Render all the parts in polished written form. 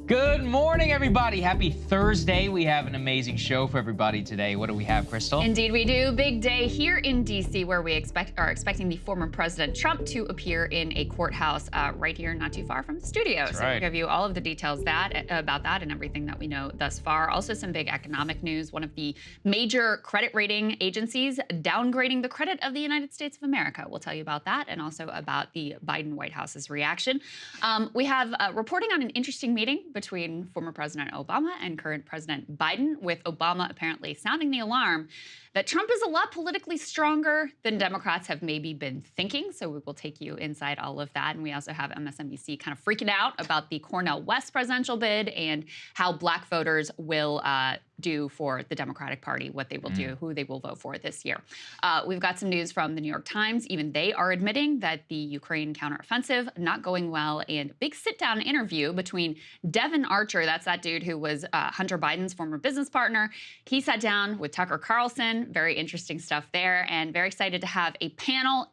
Good morning, everybody. Happy Thursday. We have an amazing show for everybody today. What do we have, Krystal? Indeed, we do. Big day here in D.C., where we are expecting the former President Trump to appear in a courthouse right here, not too far from the studio. That's so right. We'll give you all of the details about that and everything that we know thus far. Also, some big economic news. One of the major credit rating agencies downgrading the credit of the United States of America. We'll tell you about that, and also about the Biden White House's reaction. We have reporting on an interesting meeting between former President Obama and current President Biden, with Obama apparently sounding the alarm that Trump is a lot politically stronger than Democrats have maybe been thinking. So we will take you inside all of that. And we also have MSNBC kind of freaking out about the Cornel West presidential bid and how black voters will do for the Democratic Party, what they will do, who they will vote for this year. We've got some news from the New York Times. Even they are admitting that the Ukraine Counteroffensive not going well, and big sit-down interview between Devin Archer, that's that dude who was Hunter Biden's former business partner. He sat down with Tucker Carlson. Very interesting stuff there, and very excited to have a panel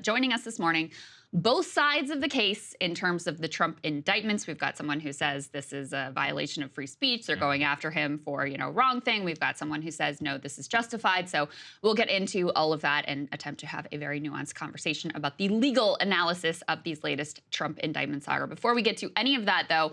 joining us this morning. Both sides of the case in terms of the Trump indictments. We've got someone who says this is a violation of free speech. They're going after him for, wrong thing. We've got someone who says, no, this is justified. So we'll get into all of that and attempt to have a very nuanced conversation about the legal analysis of these latest Trump indictments, Saagar. Before we get to any of that, though,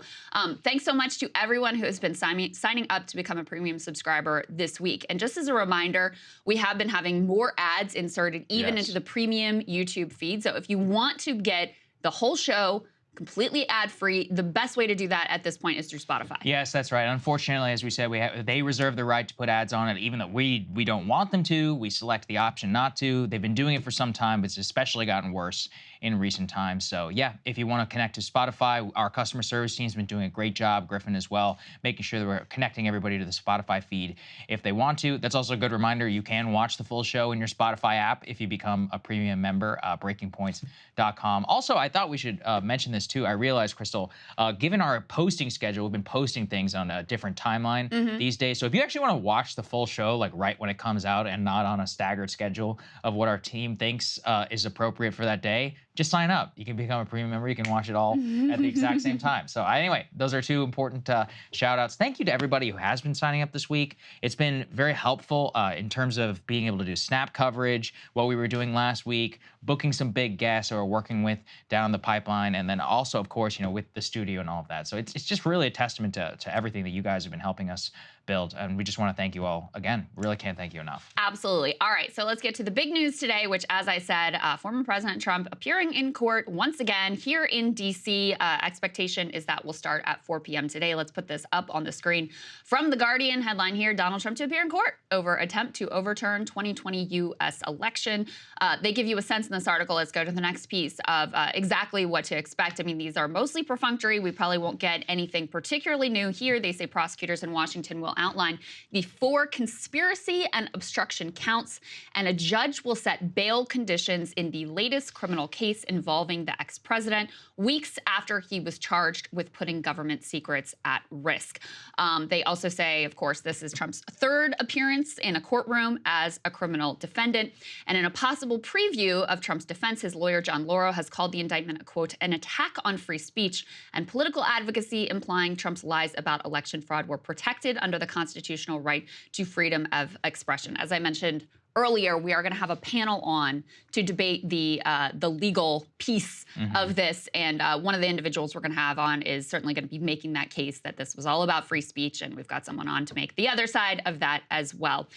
thanks so much to everyone who has been signing up to become a premium subscriber this week. And just as a reminder, we have been having more ads inserted even into the premium YouTube feed. So if you want to get the whole show completely ad-free, the best way to do that at this point is through Spotify. Yes, that's right. Unfortunately, as we said, they reserve the right to put ads on it, even though we don't want them to. We select the option not to. They've been doing it for some time, but it's especially gotten worse in recent times. So yeah, if you want to connect to Spotify, our customer service team's been doing a great job, Griffin as well, making sure that we're connecting everybody to the Spotify feed if they want to. That's also a good reminder, you can watch the full show in your Spotify app if you become a premium member, breakingpoints.com. Also, I thought we should mention this too. I realized, Krystal, given our posting schedule, we've been posting things on a different timeline these days. So if you actually want to watch the full show, like right when it comes out and not on a staggered schedule of what our team thinks is appropriate for that day, just sign up. You can become a premium member. You can watch it all at the exact same time. So anyway, those are two important shout outs. Thank you to everybody who has been signing up this week. It's been very helpful in terms of being able to do snap coverage, what we were doing last week, booking some big guests who we're working with down the pipeline, and then also, of course, with the studio and all of that. So it's just really a testament to everything that you guys have been helping us build. And we just want to thank you all again. Really can't thank you enough. Absolutely. All right, so let's get to the big news today, which, as I said, former President Trump appearing in court once again here in D.C. Expectation is that will start at 4 p.m. today. Let's put this up on the screen. From The Guardian, headline here, Donald Trump to appear in court over attempt to overturn 2020 U.S. election. They give you a sense in this article. Let's go to the next piece of exactly what to expect. I mean, these are mostly perfunctory. We probably won't get anything particularly new here. They say prosecutors in Washington will outline the 4 conspiracy and obstruction counts, and a judge will set bail conditions in the latest criminal case involving the ex-president weeks after he was charged with putting government secrets at risk. They also say, of course, this is Trump's 3rd appearance in a courtroom as a criminal defendant. And in a possible preview of Trump's defense, his lawyer, John Lauro, has called the indictment a, quote, an attack on free speech and political advocacy, implying Trump's lies about election fraud were protected under the constitutional right to freedom of expression. As I mentioned earlier, we are going to have a panel on to debate the legal piece of this, and one of the individuals we're going to have on is certainly going to be making that case that this was all about free speech, and we've got someone on to make the other side of that as well.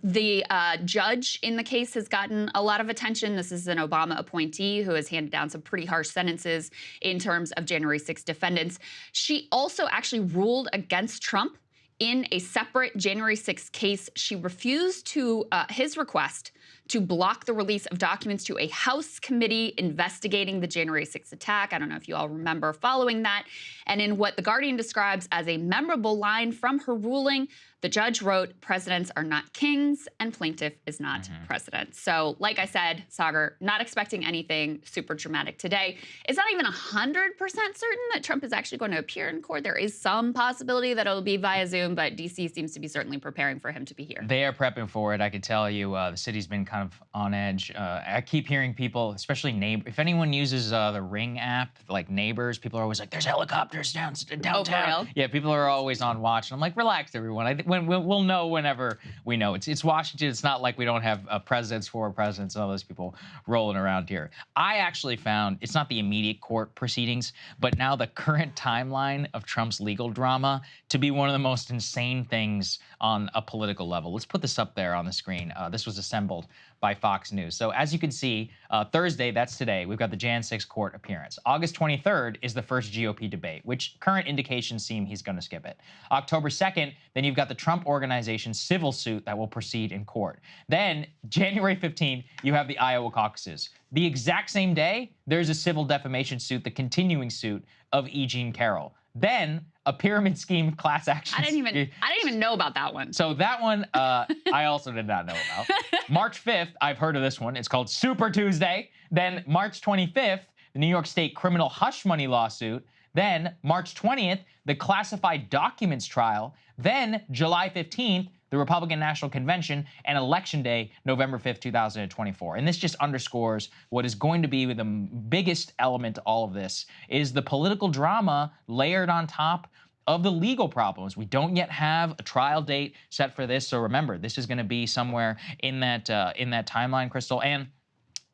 The judge in the case has gotten a lot of attention. This is an Obama appointee who has handed down some pretty harsh sentences in terms of January 6 defendants. She also actually ruled against Trump in a separate January 6 case. She refused to his request to block the release of documents to a House committee investigating the January 6 attack. I don't know if you all remember following that. And in what The Guardian describes as a memorable line from her ruling, the judge wrote, "Presidents are not kings and plaintiff is not president." So like I said, Saagar, not expecting anything super dramatic today. It's not even 100% certain that Trump is actually going to appear in court. There is some possibility that it'll be via Zoom, but DC seems to be certainly preparing for him to be here. They are prepping for it. I can tell you the city's been kind kind of on edge. I keep hearing people, especially if anyone uses the Ring app, like Neighbors, people are always like, "There's helicopters downtown." Oh, for real? Yeah, people are always on watch, and I'm like, "Relax, everyone. We'll know whenever we know." It's Washington. It's not like we don't have presidents, former presidents, and all those people rolling around here. I actually found it's not the immediate court proceedings, but now the current timeline of Trump's legal drama to be one of the most insane things on a political level. Let's put this up there on the screen. This was assembled by Fox News. So as you can see, Thursday, that's today, we've got the Jan 6 court appearance. August 23rd is the first GOP debate, which current indications seem he's going to skip it. October 2nd, then you've got the Trump Organization civil suit that will proceed in court. Then January 15th, you have the Iowa caucuses. The exact same day, there's a civil defamation suit, the continuing suit of E. Jean Carroll. Then a pyramid scheme class action. I didn't even know about that one. So that one, I also did not know about. March 5th, I've heard of this one. It's called Super Tuesday. Then March 25th, the New York State criminal hush money lawsuit. Then March 20th, the classified documents trial. Then July 15th, the Republican National Convention, and Election Day, November 5th, 2024. And this just underscores what is going to be the biggest element to all of this is the political drama layered on top of the legal problems. We don't yet have a trial date set for this. So remember, this is going to be somewhere in that timeline, Krystal, and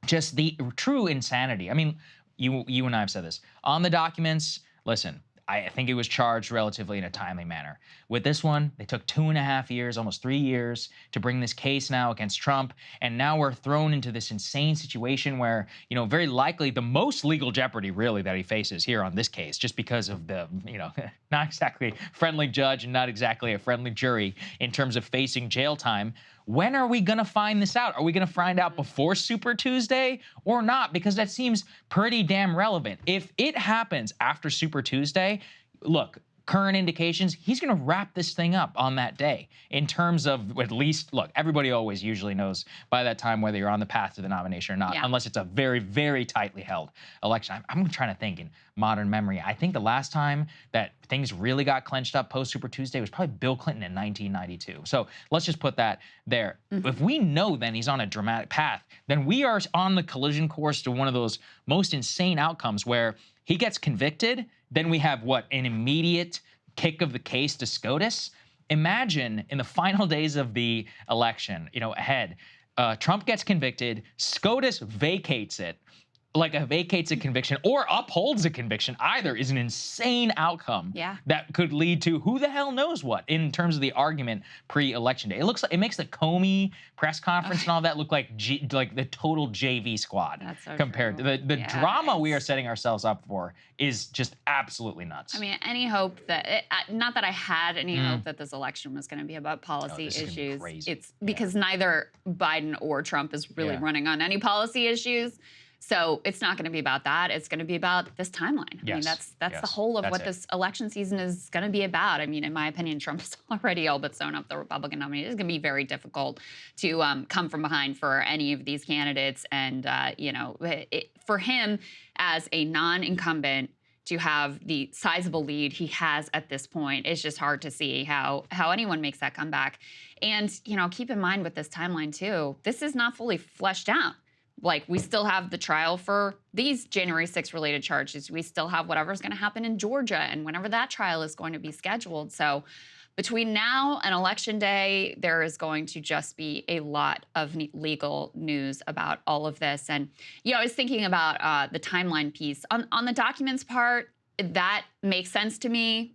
just the true insanity. I mean, you and I have said this. On the documents, listen, I think it was charged relatively in a timely manner. With this one, they took 2.5 years, almost 3 years, to bring this case now against Trump. And now we're thrown into this insane situation where, you know, very likely the most legal jeopardy really that he faces here on this case, just because of the, you know, not exactly friendly judge and not exactly a friendly jury in terms of facing jail time. When are we going to find this out? Are we going to find out before Super Tuesday or not? Because that seems pretty damn relevant. If it happens after Super Tuesday, look, current indications, he's going to wrap this thing up on that day in terms of at least, look, everybody always usually knows by that time whether you're on the path to the nomination or not, unless it's a very, very tightly held election. I'm trying to think in modern memory. I think the last time that things really got clenched up post-Super Tuesday was probably Bill Clinton in 1992. So let's just put that there. If we know then he's on a dramatic path, then we are on the collision course to one of those most insane outcomes where he gets convicted, then we have what, an immediate kick of the case to SCOTUS? Imagine in the final days of the election, you know, ahead, Trump gets convicted, SCOTUS vacates it, vacates a conviction or upholds a conviction. Either is an insane outcome that could lead to who the hell knows what in terms of the argument pre-election day. It looks like it makes the Comey press conference and all that look like the total JV squad. That's so compared true. to the drama we are setting ourselves up for is just absolutely nuts. I mean, any hope that not that I had any hope that this election was going to be about policy issues. It's because neither Biden or Trump is really running on any policy issues. So it's not going to be about that. It's going to be about this timeline. I mean, that's the whole of what this election season is going to be about. I mean, in my opinion, Trump has already all but sewn up the Republican nominee. It's going to be very difficult to come from behind for any of these candidates. And, you know, for him as a non-incumbent to have the sizable lead he has at this point, it's just hard to see how anyone makes that comeback. And, you know, keep in mind with this timeline, too, this is not fully fleshed out. Like, we still have the trial for these January 6th related charges. We still have whatever's going to happen in Georgia and whenever that trial is going to be scheduled. So between now and Election Day, there is going to just be a lot of legal news about all of this. And, you know, I was thinking about the timeline piece. On the documents part, that makes sense to me.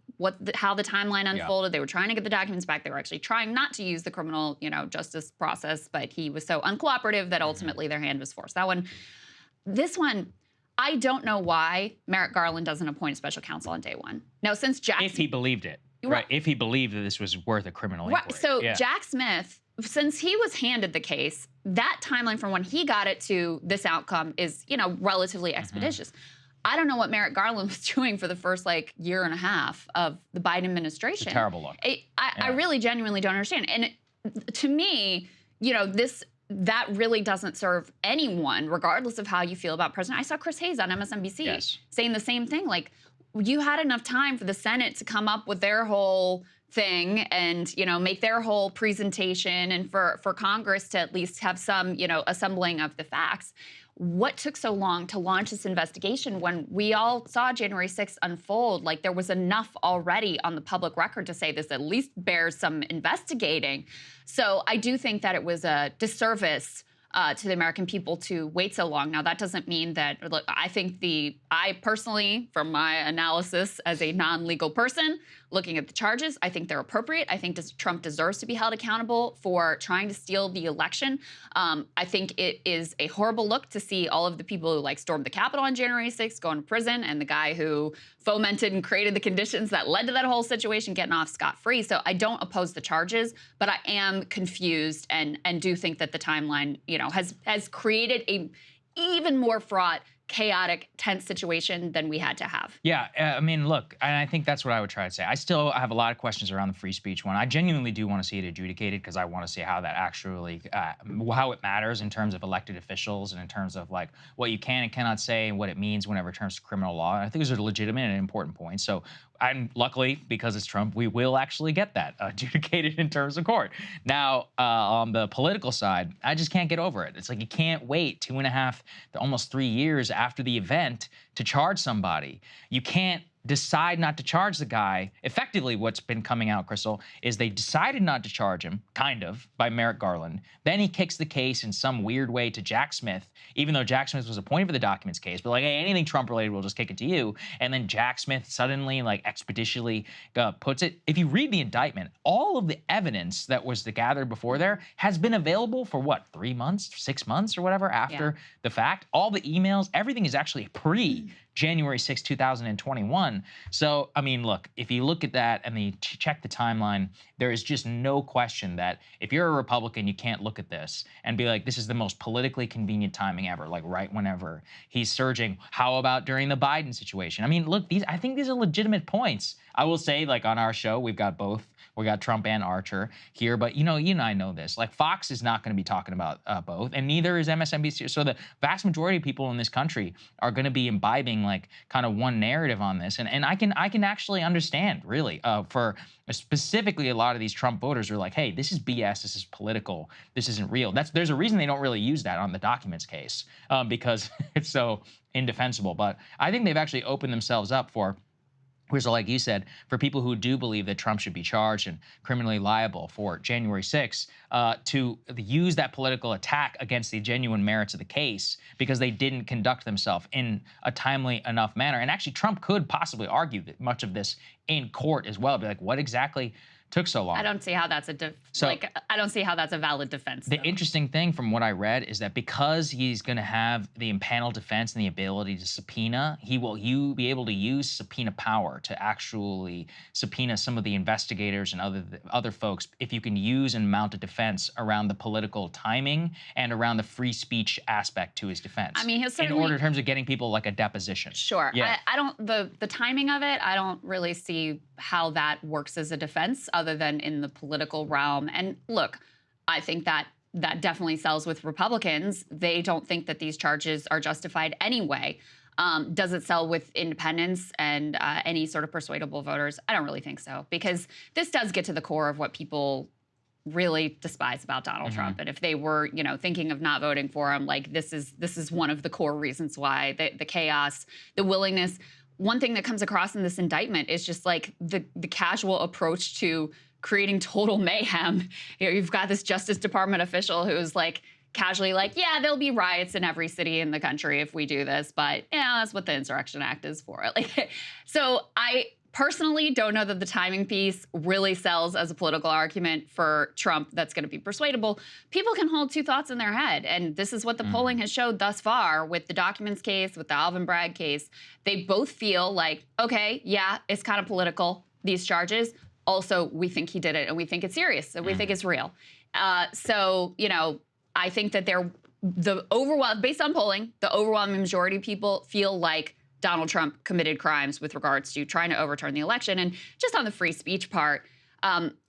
How the timeline unfolded. They were trying to get the documents back. They were actually trying not to use the criminal, you know, justice process, but he was so uncooperative that ultimately their hand was forced. That one, this one, I don't know why Merrick Garland doesn't appoint a special counsel on day one. Now, since Jack, if he believed it, right? If he believed that this was worth a criminal inquiry. So Jack Smith, since he was handed the case, that timeline from when he got it to this outcome is, you know, relatively expeditious. I don't know what Merrick Garland was doing for the first, year and a half of the Biden administration. It's a terrible look. I really genuinely don't understand. And to me, you know, that really doesn't serve anyone, regardless of how you feel about President. I saw Chris Hayes on MSNBC saying the same thing. Like, you had enough time for the Senate to come up with their whole thing and, make their whole presentation and for Congress to at least have some, assembling of the facts. What took so long to launch this investigation when we all saw January 6th unfold? Like, there was enough already on the public record to say this at least bears some investigating. So I do think that it was a disservice to the American people to wait so long. Now, that doesn't mean that, look, I personally, from my analysis as a non-legal person, looking at the charges, I think they're appropriate. I think Trump deserves to be held accountable for trying to steal the election. I think it is a horrible look to see all of the people who stormed the Capitol on January 6th going to prison, and the guy who fomented and created the conditions that led to that whole situation getting off scot-free. So I don't oppose the charges, but I am confused and do think that the timeline, has created a even more fraught, chaotic, tense situation than we had to have. Yeah, I mean, look, and I think that's what I would try to say. I still have a lot of questions around the free speech one. I genuinely do want to see it adjudicated because I want to see how that actually, how it matters in terms of elected officials and in terms of what you can and cannot say and what it means whenever it turns to criminal law. And I think those are legitimate and important points. So luckily, because it's Trump, we will actually get that adjudicated in terms of court. Now, on the political side, I just can't get over it. It's like you can't wait 2.5 to almost 3 years after the event to charge somebody. You can't decide not to charge the guy. Effectively, what's been coming out, Krystal, is they decided not to charge him, kind of, by Merrick Garland. Then he kicks the case in some weird way to Jack Smith, even though Jack Smith was appointed for the documents case, but hey, anything Trump-related, we'll just kick it to you. And then Jack Smith suddenly, expeditiously puts it. If you read the indictment, all of the evidence that was gathered before there has been available for, 3 months, 6 months, or whatever, after the fact. All the emails, everything is actually January 6, 2021. So, I mean, look, if you look at that and then you check the timeline, there is just no question that if you're a Republican, you can't look at this and be like, this is the most politically convenient timing ever, right whenever he's surging. How about during the Biden situation? I mean, look, I think these are legitimate points. I will say, on our show, we've got both. We got Trump and Archer here, but you and I know this. Fox is not going to be talking about both, and neither is MSNBC. So the vast majority of people in this country are going to be imbibing kind of one narrative on this, and I can actually understand really for specifically a lot of these Trump voters are like, hey, this is BS. This is political. This isn't real. There's a reason they don't really use that on the documents case because it's so indefensible. But I think they've actually opened themselves up for. So like you said, for people who do believe that Trump should be charged and criminally liable for January 6th, to use that political attack against the genuine merits of the case because they didn't conduct themselves in a timely enough manner. And actually, Trump could possibly argue that much of this in court as well. Be like, what exactly took so long? I don't see how that's I don't see how that's a valid defense. The interesting thing from what I read is that because he's going to have the impaneled defense and the ability to subpoena, he will be able to use subpoena power to actually subpoena some of the investigators and other folks if you can use and mount a defense around the political timing and around the free speech aspect to his defense. I mean, in terms of getting people a deposition. Sure. Yeah. I don't the timing of it, I don't really see how that works as a defense other than in the political realm. And look, I think that definitely sells with Republicans. They don't think that these charges are justified anyway. Does it sell with independents and any sort of persuadable voters? I don't really think so, because this does get to the core of what people really despise about Donald Trump. And if they were, thinking of not voting for him, this is one of the core reasons why the chaos, the willingness. One thing that comes across in this indictment is just the casual approach to creating total mayhem. You've got this Justice Department official who's casually yeah, there'll be riots in every city in the country if we do this, but that's what the Insurrection Act is for. So I personally don't know that the timing piece really sells as a political argument for Trump that's going to be persuadable. People can hold two thoughts in their head, and this is what the polling has showed thus far with the documents case, with the Alvin Bragg case. They both feel okay, yeah, it's kind of political, these charges. Also, we think he did it, and we think it's serious, and we think it's real. So, I think that based on polling, the overwhelming majority of people feel like Donald Trump committed crimes with regards to trying to overturn the election. And just on the free speech part,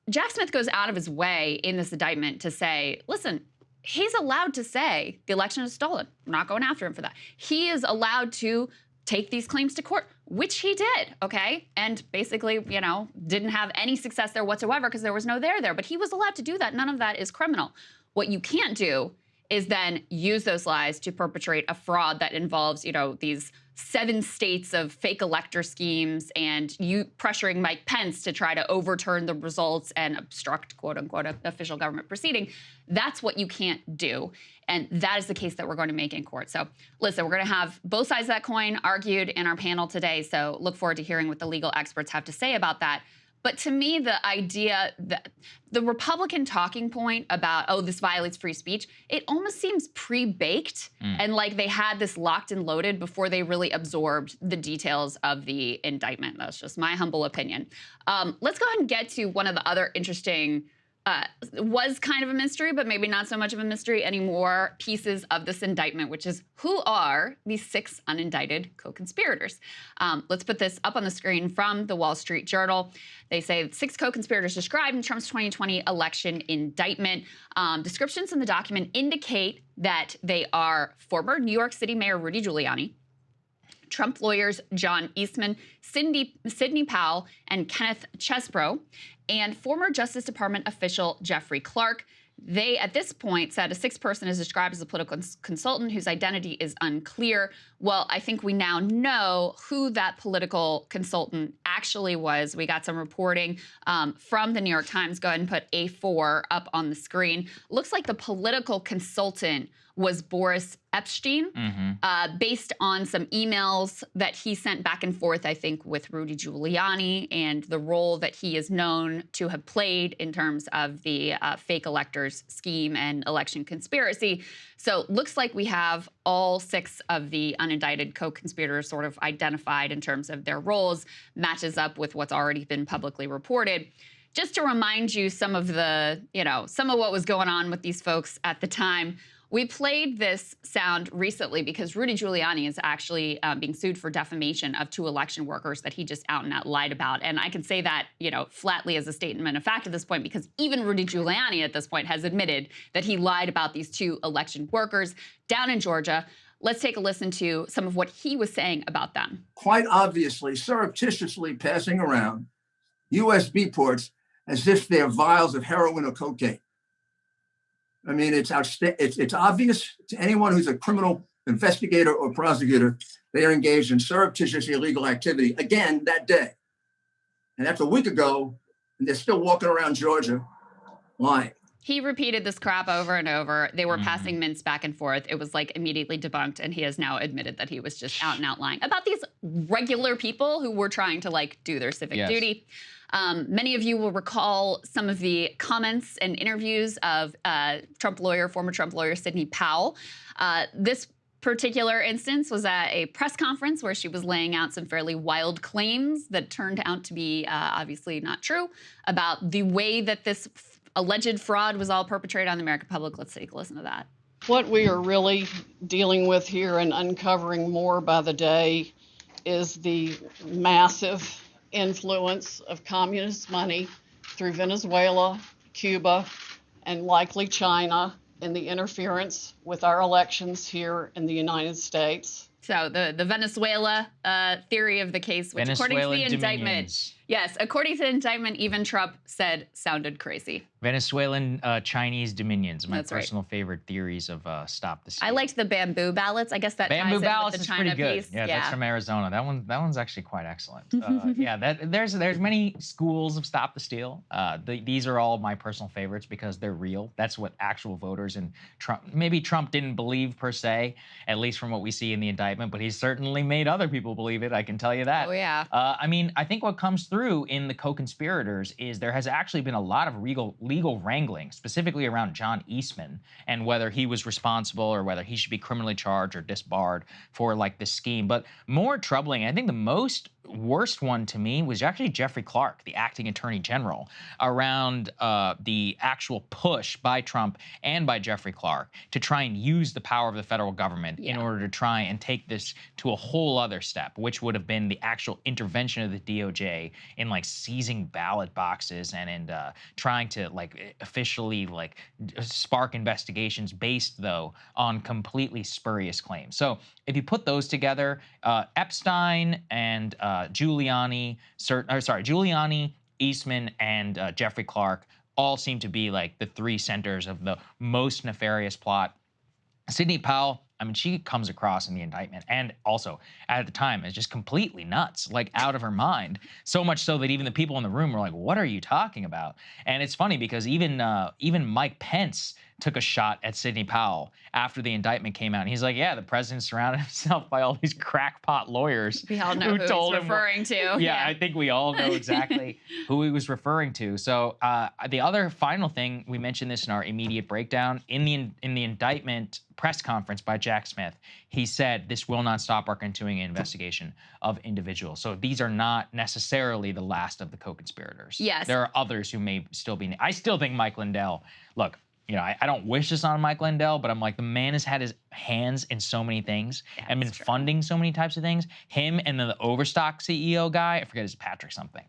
Jack Smith goes out of his way in this indictment to say, listen, he's allowed to say the election is stolen. We're not going after him for that. He is allowed to take these claims to court. which he did, okay? And basically, you know, didn't have any success there whatsoever because there was no there. But he was allowed to do that. None of that is criminal. What you can't do is then use those lies to perpetrate a fraud that involves, you know, these 7 states of fake elector schemes and you pressuring Mike Pence to try to overturn the results and obstruct, quote unquote, official government proceeding. That's what you can't do. And that is the case that we're going to make in court. So listen, we're going to have both sides of that coin argued in our panel today. So look forward to hearing what the legal experts have to say about that. But to me, the idea that the Republican talking point about, oh, this violates free speech, it almost seems pre-baked and like they had this locked and loaded before they really absorbed the details of the indictment. That's just my humble opinion. Let's go ahead and get to one of the other interesting was kind of a mystery, but maybe not so much of a mystery anymore, pieces of this indictment, which is who are these 6 unindicted co-conspirators? Let's put this up on the screen from the Wall Street Journal. They say 6 co-conspirators described in Trump's 2020 election indictment. Descriptions in the document indicate that they are former New York City Mayor Rudy Giuliani, Trump lawyers John Eastman, Sidney Powell, and Kenneth Chesebro, and former Justice Department official Jeffrey Clark. They, at this point, said a 6th person is described as a political consultant whose identity is unclear. Well, I think we now know who that political consultant actually was. We got some reporting from the New York Times. Go ahead and put A4 up on the screen. Looks like the political consultant was Boris Epshteyn, based on some emails that he sent back and forth, I think, with Rudy Giuliani and the role that he is known to have played in terms of the fake electors scheme and election conspiracy. So looks like we have all 6 of the unindicted co-conspirators sort of identified in terms of their roles, matches up with what's already been publicly reported. Just to remind you some of the, you know, some of what was going on with these folks at the time. We played this sound recently because Rudy Giuliani is actually being sued for defamation of 2 election workers that he just out and out lied about. And I can say that, you know, flatly as a statement of fact at this point, because even Rudy Giuliani at this point has admitted that he lied about these 2 election workers down in Georgia. Let's take a listen to some of what he was saying about them. Quite obviously, surreptitiously passing around USB ports as if they're vials of heroin or cocaine. I mean, it's obvious to anyone who's a criminal investigator or prosecutor, they are engaged in surreptitious illegal activity again that day. And that's a week ago, and they're still walking around Georgia lying. He repeated this crap over and over. They were passing mints back and forth. It was like immediately debunked, and he has now admitted that he was just out and out lying about these regular people who were trying to like do their civic duty. Many of you will recall some of the comments and interviews of former Trump lawyer Sidney Powell. This particular instance was at a press conference where she was laying out some fairly wild claims that turned out to be obviously not true about the way that this alleged fraud was all perpetrated on the American public. Let's take a listen to that. What we are really dealing with here and uncovering more by the day is the massive influence of communist money through Venezuela, Cuba, and likely China in the interference with our elections here in the United States. So the Venezuela theory of the case, which according to the indictment, yes, according to the indictment, even Trump said sounded crazy. Venezuelan Chinese dominions, my That's personal favorite theories of Stop the Steal. I liked the bamboo ballots. I guess that bamboo ties ballots in with the is China pretty good. piece. Yeah, that's from Arizona. That one's actually quite excellent. Yeah, there's many schools of Stop the Steal. These are all my personal favorites because they're real. That's what actual voters and maybe Trump didn't believe per se, at least from what we see in the indictment, but he certainly made other people believe it. I can tell you that. Oh yeah. I mean, I think what comes through in the co-conspirators is there has actually been a lot of legal wrangling, specifically around John Eastman and whether he was responsible or whether he should be criminally charged or disbarred for like this scheme. But more troubling, I think the worst one to me was actually Jeffrey Clark, the acting attorney general, around the actual push by Trump and by Jeffrey Clark to try and use the power of the federal government in order to try and take this to a whole other step, which would have been the actual intervention of the DOJ in like seizing ballot boxes and in trying to like officially like spark investigations based though on completely spurious claims. So if you put those together, Epstein and Giuliani, Eastman, and Jeffrey Clark all seem to be like the three centers of the most nefarious plot. Sidney Powell, I mean, she comes across in the indictment and also at the time as just completely nuts, like out of her mind. So much so that even the people in the room were like, "What are you talking about?" And it's funny because even Mike Pence took a shot at Sidney Powell after the indictment came out. And he's like, "Yeah, the president surrounded himself by all these crackpot lawyers." We all know who he's referring to. Yeah, I think we all know exactly who he was referring to. So the other final thing, we mentioned this in our immediate breakdown, in the indictment press conference by Jack Smith, he said this will not stop our continuing investigation of individuals. So these are not necessarily the last of the co-conspirators. Yes. There are others who may still be. I still think Mike Lindell, look, you know, I don't wish this on Mike Lindell, but I'm like, the man has had his hands in so many things and been funding so many types of things. Him and then the Overstock CEO guy, I forget his Patrick something.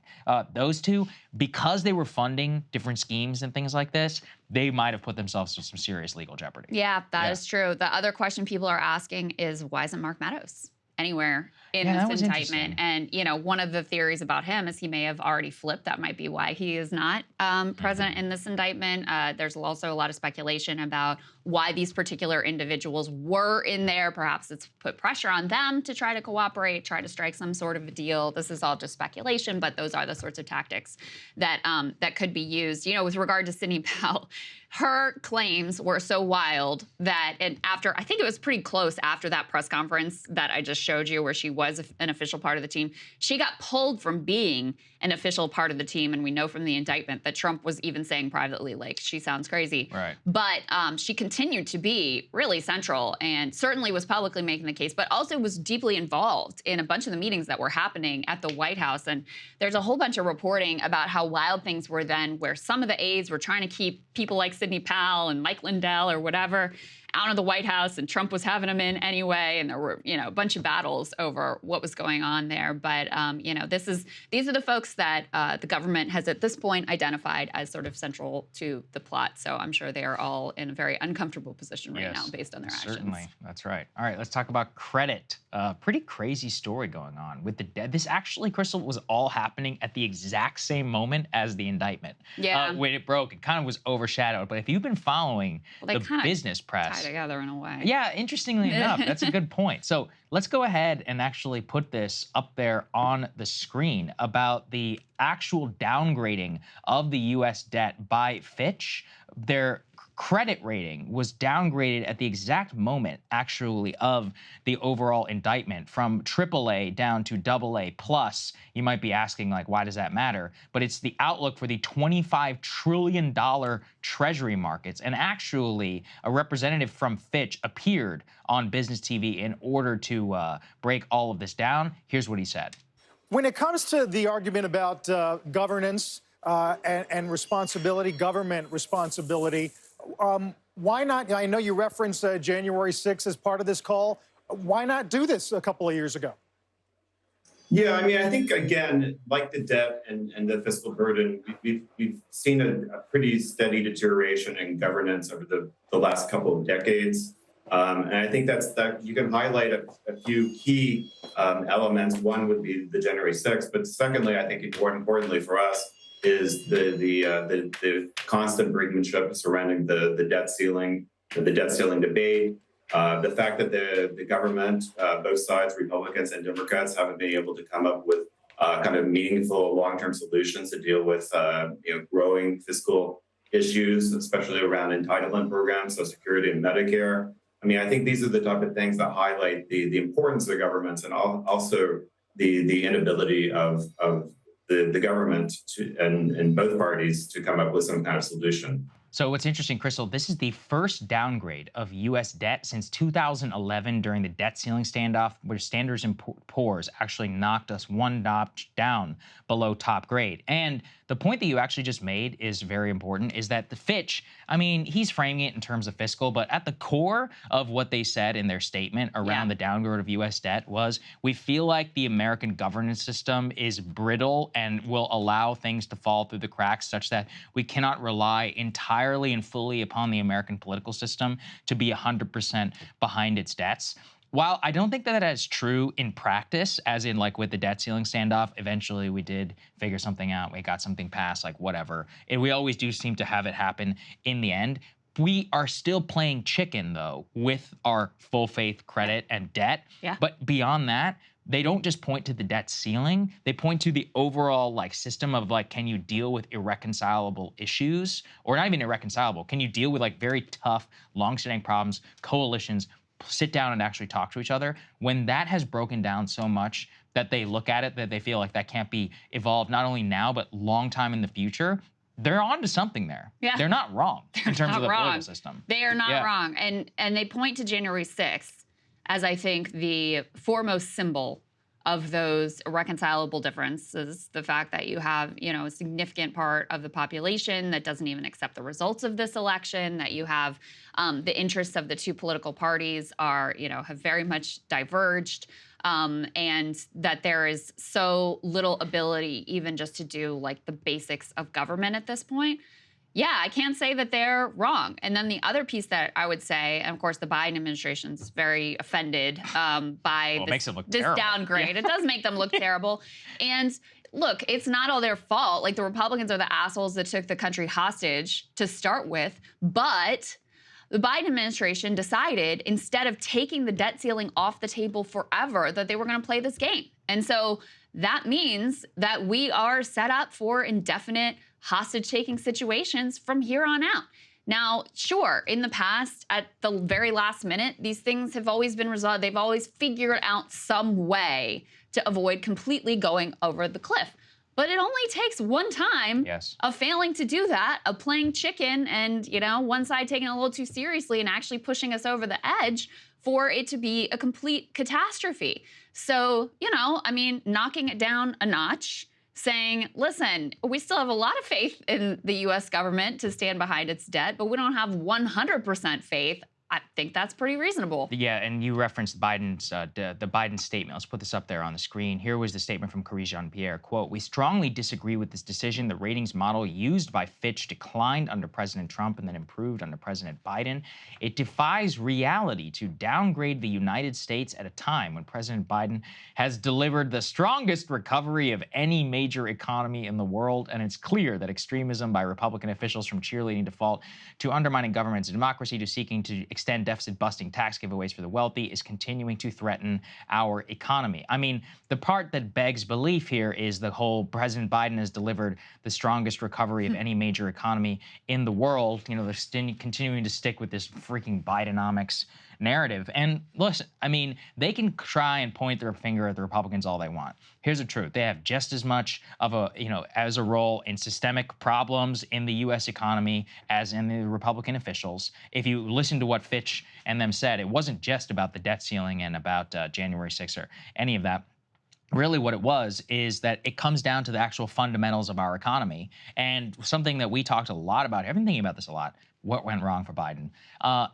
Those two, because they were funding different schemes and things like this, they might have put themselves in some serious legal jeopardy. Yeah, that is true. The other question people are asking is, why isn't Mark Meadows anywhere in this indictment? And, you know, one of the theories about him is he may have already flipped. That might be why he is not present in this indictment. There's also a lot of speculation about why these particular individuals were in there. Perhaps it's put pressure on them to try to cooperate, try to strike some sort of a deal. This is all just speculation, but those are the sorts of tactics that that could be used. You know, with regard to Sidney Powell, her claims were so wild that, and after, I think it was pretty close after that press conference that I just showed you where she was an official part of the team, she got pulled from being an official part of the team. And we know from the indictment that Trump was even saying privately, like, she sounds crazy. Right. But she continued to be really central and certainly was publicly making the case, but also was deeply involved in a bunch of the meetings that were happening at the White House. And there's a whole bunch of reporting about how wild things were then, where some of the aides were trying to keep people like Sidney Powell and Mike Lindell or whatever out of the White House, and Trump was having them in anyway, and there were, you know, a bunch of battles over what was going on there. But you know, these are the folks that the government has at this point identified as sort of central to the plot. So I'm sure they are all in a very uncomfortable position right now based on their actions. Certainly, that's right. All right, let's talk about credit. Pretty crazy story going on with the debt. This actually, Krystal, was all happening at the exact same moment as the indictment. Yeah. When it broke, it kind of was overshadowed. But if you've been following the business press, together in a way. Yeah, interestingly enough, that's a good point. So let's go ahead and actually put this up there on the screen about the actual downgrading of the US debt by Fitch. Their credit rating was downgraded at the exact moment, actually, of the overall indictment from AAA down to AA plus. You might be asking, like, why does that matter? But it's the outlook for the $25 trillion treasury markets. And actually, a representative from Fitch appeared on business TV in order to break all of this down. Here's what he said. When it comes to the argument about governance and responsibility, government responsibility, why not? I know you referenced January 6th as part of this call. Why not do this a couple of years ago? Yeah, I mean, I think, again, like the debt and the fiscal burden, we've seen a pretty steady deterioration in governance over the last couple of decades. And I think that you can highlight a few key elements. One would be the January 6th, but secondly, I think importantly for us, is the constant brinkmanship surrounding the debt ceiling debate, the fact that the government, both sides, Republicans and Democrats, haven't been able to come up with kind of meaningful long-term solutions to deal with growing fiscal issues, especially around entitlement programs, Social Security and Medicare. I mean, I think these are the type of things that highlight the importance of governments and also the inability of the government and both parties to come up with some kind of solution. So what's interesting, Krystal, this is the first downgrade of U.S. debt since 2011 during the debt ceiling standoff, where Standard & Poor's actually knocked us one notch down below top grade. And the point that you actually just made is very important, is that the Fitch, I mean, he's framing it in terms of fiscal, but at the core of what they said in their statement around the downgrade of U.S. debt was, we feel like the American governance system is brittle and will allow things to fall through the cracks such that we cannot rely entirely and fully upon the American political system to be 100% behind its debts. While I don't think that that is true in practice, as in like with the debt ceiling standoff, eventually we did figure something out, we got something passed, like whatever. And we always do seem to have it happen in the end. We are still playing chicken, though, with our full faith credit and debt. Yeah. But beyond that, they don't just point to the debt ceiling. They point to the overall like system of like, can you deal with irreconcilable issues? Or not even irreconcilable. Can you deal with like very tough, longstanding problems, coalitions, sit down and actually talk to each other? When that has broken down so much that they look at it, that they feel like that can't be evolved not only now, but long time in the future, they're on to something there. Yeah. They're not wrong in terms of the wrong. political system. They are not wrong. And they point to January 6th as, I think, the foremost symbol of those irreconcilable differences. The fact that you have, you know, a significant part of the population that doesn't even accept the results of this election, that you have the interests of the two political parties are, you know, have very much diverged, and that there is so little ability even just to do like the basics of government at this point. Yeah, I can't say that they're wrong. And then the other piece that I would say, and of course the Biden administration is very offended by this downgrade. It does make them look terrible. And look, it's not all their fault. Like, the Republicans are the assholes that took the country hostage to start with. But the Biden administration decided, instead of taking the debt ceiling off the table forever, that they were going to play this game. And so that means that we are set up for indefinite hostage-taking situations from here on out. Now, sure, in the past, at the very last minute, these things have always been resolved. They've always figured out some way to avoid completely going over the cliff. But it only takes one time of failing to do that, of playing chicken and, you know, one side taking it a little too seriously and actually pushing us over the edge for it to be a complete catastrophe. So, you know, I mean, knocking it down a notch, saying, listen, we still have a lot of faith in the U.S. government to stand behind its debt, but we don't have 100% faith. I think that's pretty reasonable. Yeah, and you referenced Biden's the Biden statement. Let's put this up there on the screen. Here was the statement from Karine Jean-Pierre. Quote, "We strongly disagree with this decision. The ratings model used by Fitch declined under President Trump and then improved under President Biden. It defies reality to downgrade the United States at a time when President Biden has delivered the strongest recovery of any major economy in the world, and it's clear that extremism by Republican officials, from cheerleading default to undermining government's democracy to seeking to extend deficit-busting tax giveaways for the wealthy, is continuing to threaten our economy." I mean, the part that begs belief here is the whole President Biden has delivered the strongest recovery of any major economy in the world. You know, they're continuing to stick with this freaking Bidenomics narrative. And listen, I mean, they can try and point their finger at the Republicans all they want. Here's the truth. They have just as much of a, you know, as a role in systemic problems in the U.S. economy as in the Republican officials. If you listen to what Fitch and them said, it wasn't just about the debt ceiling and about January 6th or any of that. Really what it was is that it comes down to the actual fundamentals of our economy. And something that we talked a lot about, I've been thinking about this a lot, what went wrong for Biden.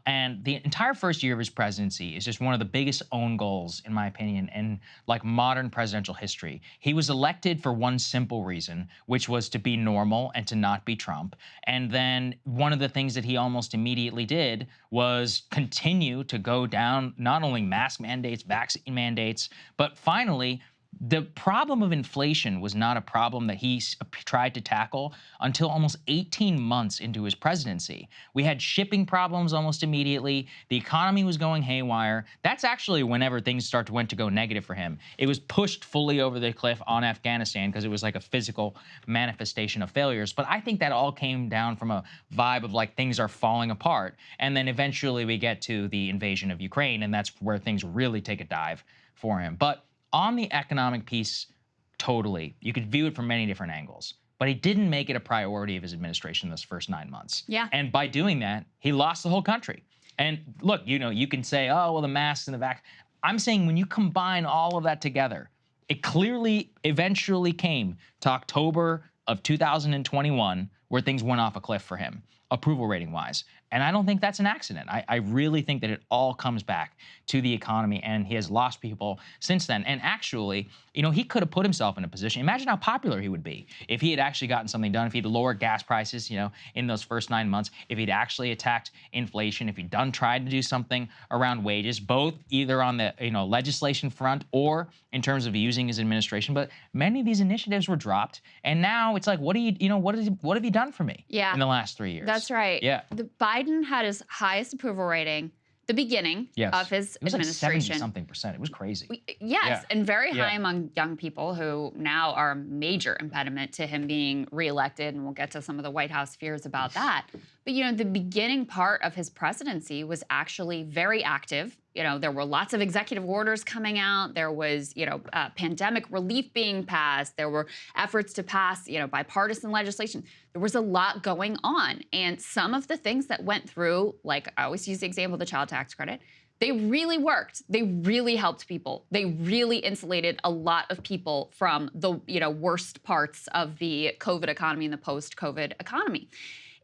And the entire first year of his presidency is just one of the biggest own goals, in my opinion, in like modern presidential history. He was elected for one simple reason, which was to be normal and to not be Trump. And then one of the things that he almost immediately did was continue to go down not only mask mandates, vaccine mandates, but finally, the problem of inflation was not a problem that he tried to tackle until almost 18 months into his presidency. We had shipping problems almost immediately. The economy was going haywire. That's actually whenever things went to go negative for him. It was pushed fully over the cliff on Afghanistan because it was like a physical manifestation of failures. But I think that all came down from a vibe of like things are falling apart. And then eventually we get to the invasion of Ukraine, and that's where things really take a dive for him. But on the economic piece, totally, you could view it from many different angles. But he didn't make it a priority of his administration those first 9 months. Yeah. And by doing that, he lost the whole country. And look, you know, you can say, oh, well, the masks and the vaccine. I'm saying when you combine all of that together, it clearly eventually came to October of 2021 where things went off a cliff for him, approval rating wise. And I don't think that's an accident. I really think that it all comes back to the economy, and he has lost people since then. And actually, you know, he could have put himself in a position. Imagine how popular he would be if he had actually gotten something done, if he'd lowered gas prices, you know, in those first 9 months, if he'd actually attacked inflation, if he'd tried to do something around wages, both either on the, you know, legislation front or in terms of using his administration. But many of these initiatives were dropped, and now it's like, what have you done for me in the last 3 years? That's right. Yeah. Biden had his highest approval rating the beginning of his administration. Like 70-something%. It was crazy. Yes, and very high among young people who now are a major impediment to him being reelected, and we'll get to some of the White House fears about that. But, you know, the beginning part of his presidency was actually very active. You know, there were lots of executive orders coming out. There was, you know, pandemic relief being passed. There were efforts to pass, you know, bipartisan legislation. There was a lot going on. And some of the things that went through, like I always use the example of the child tax credit, they really worked. They really helped people. They really insulated a lot of people from the, you know, worst parts of the COVID economy and the post-COVID economy.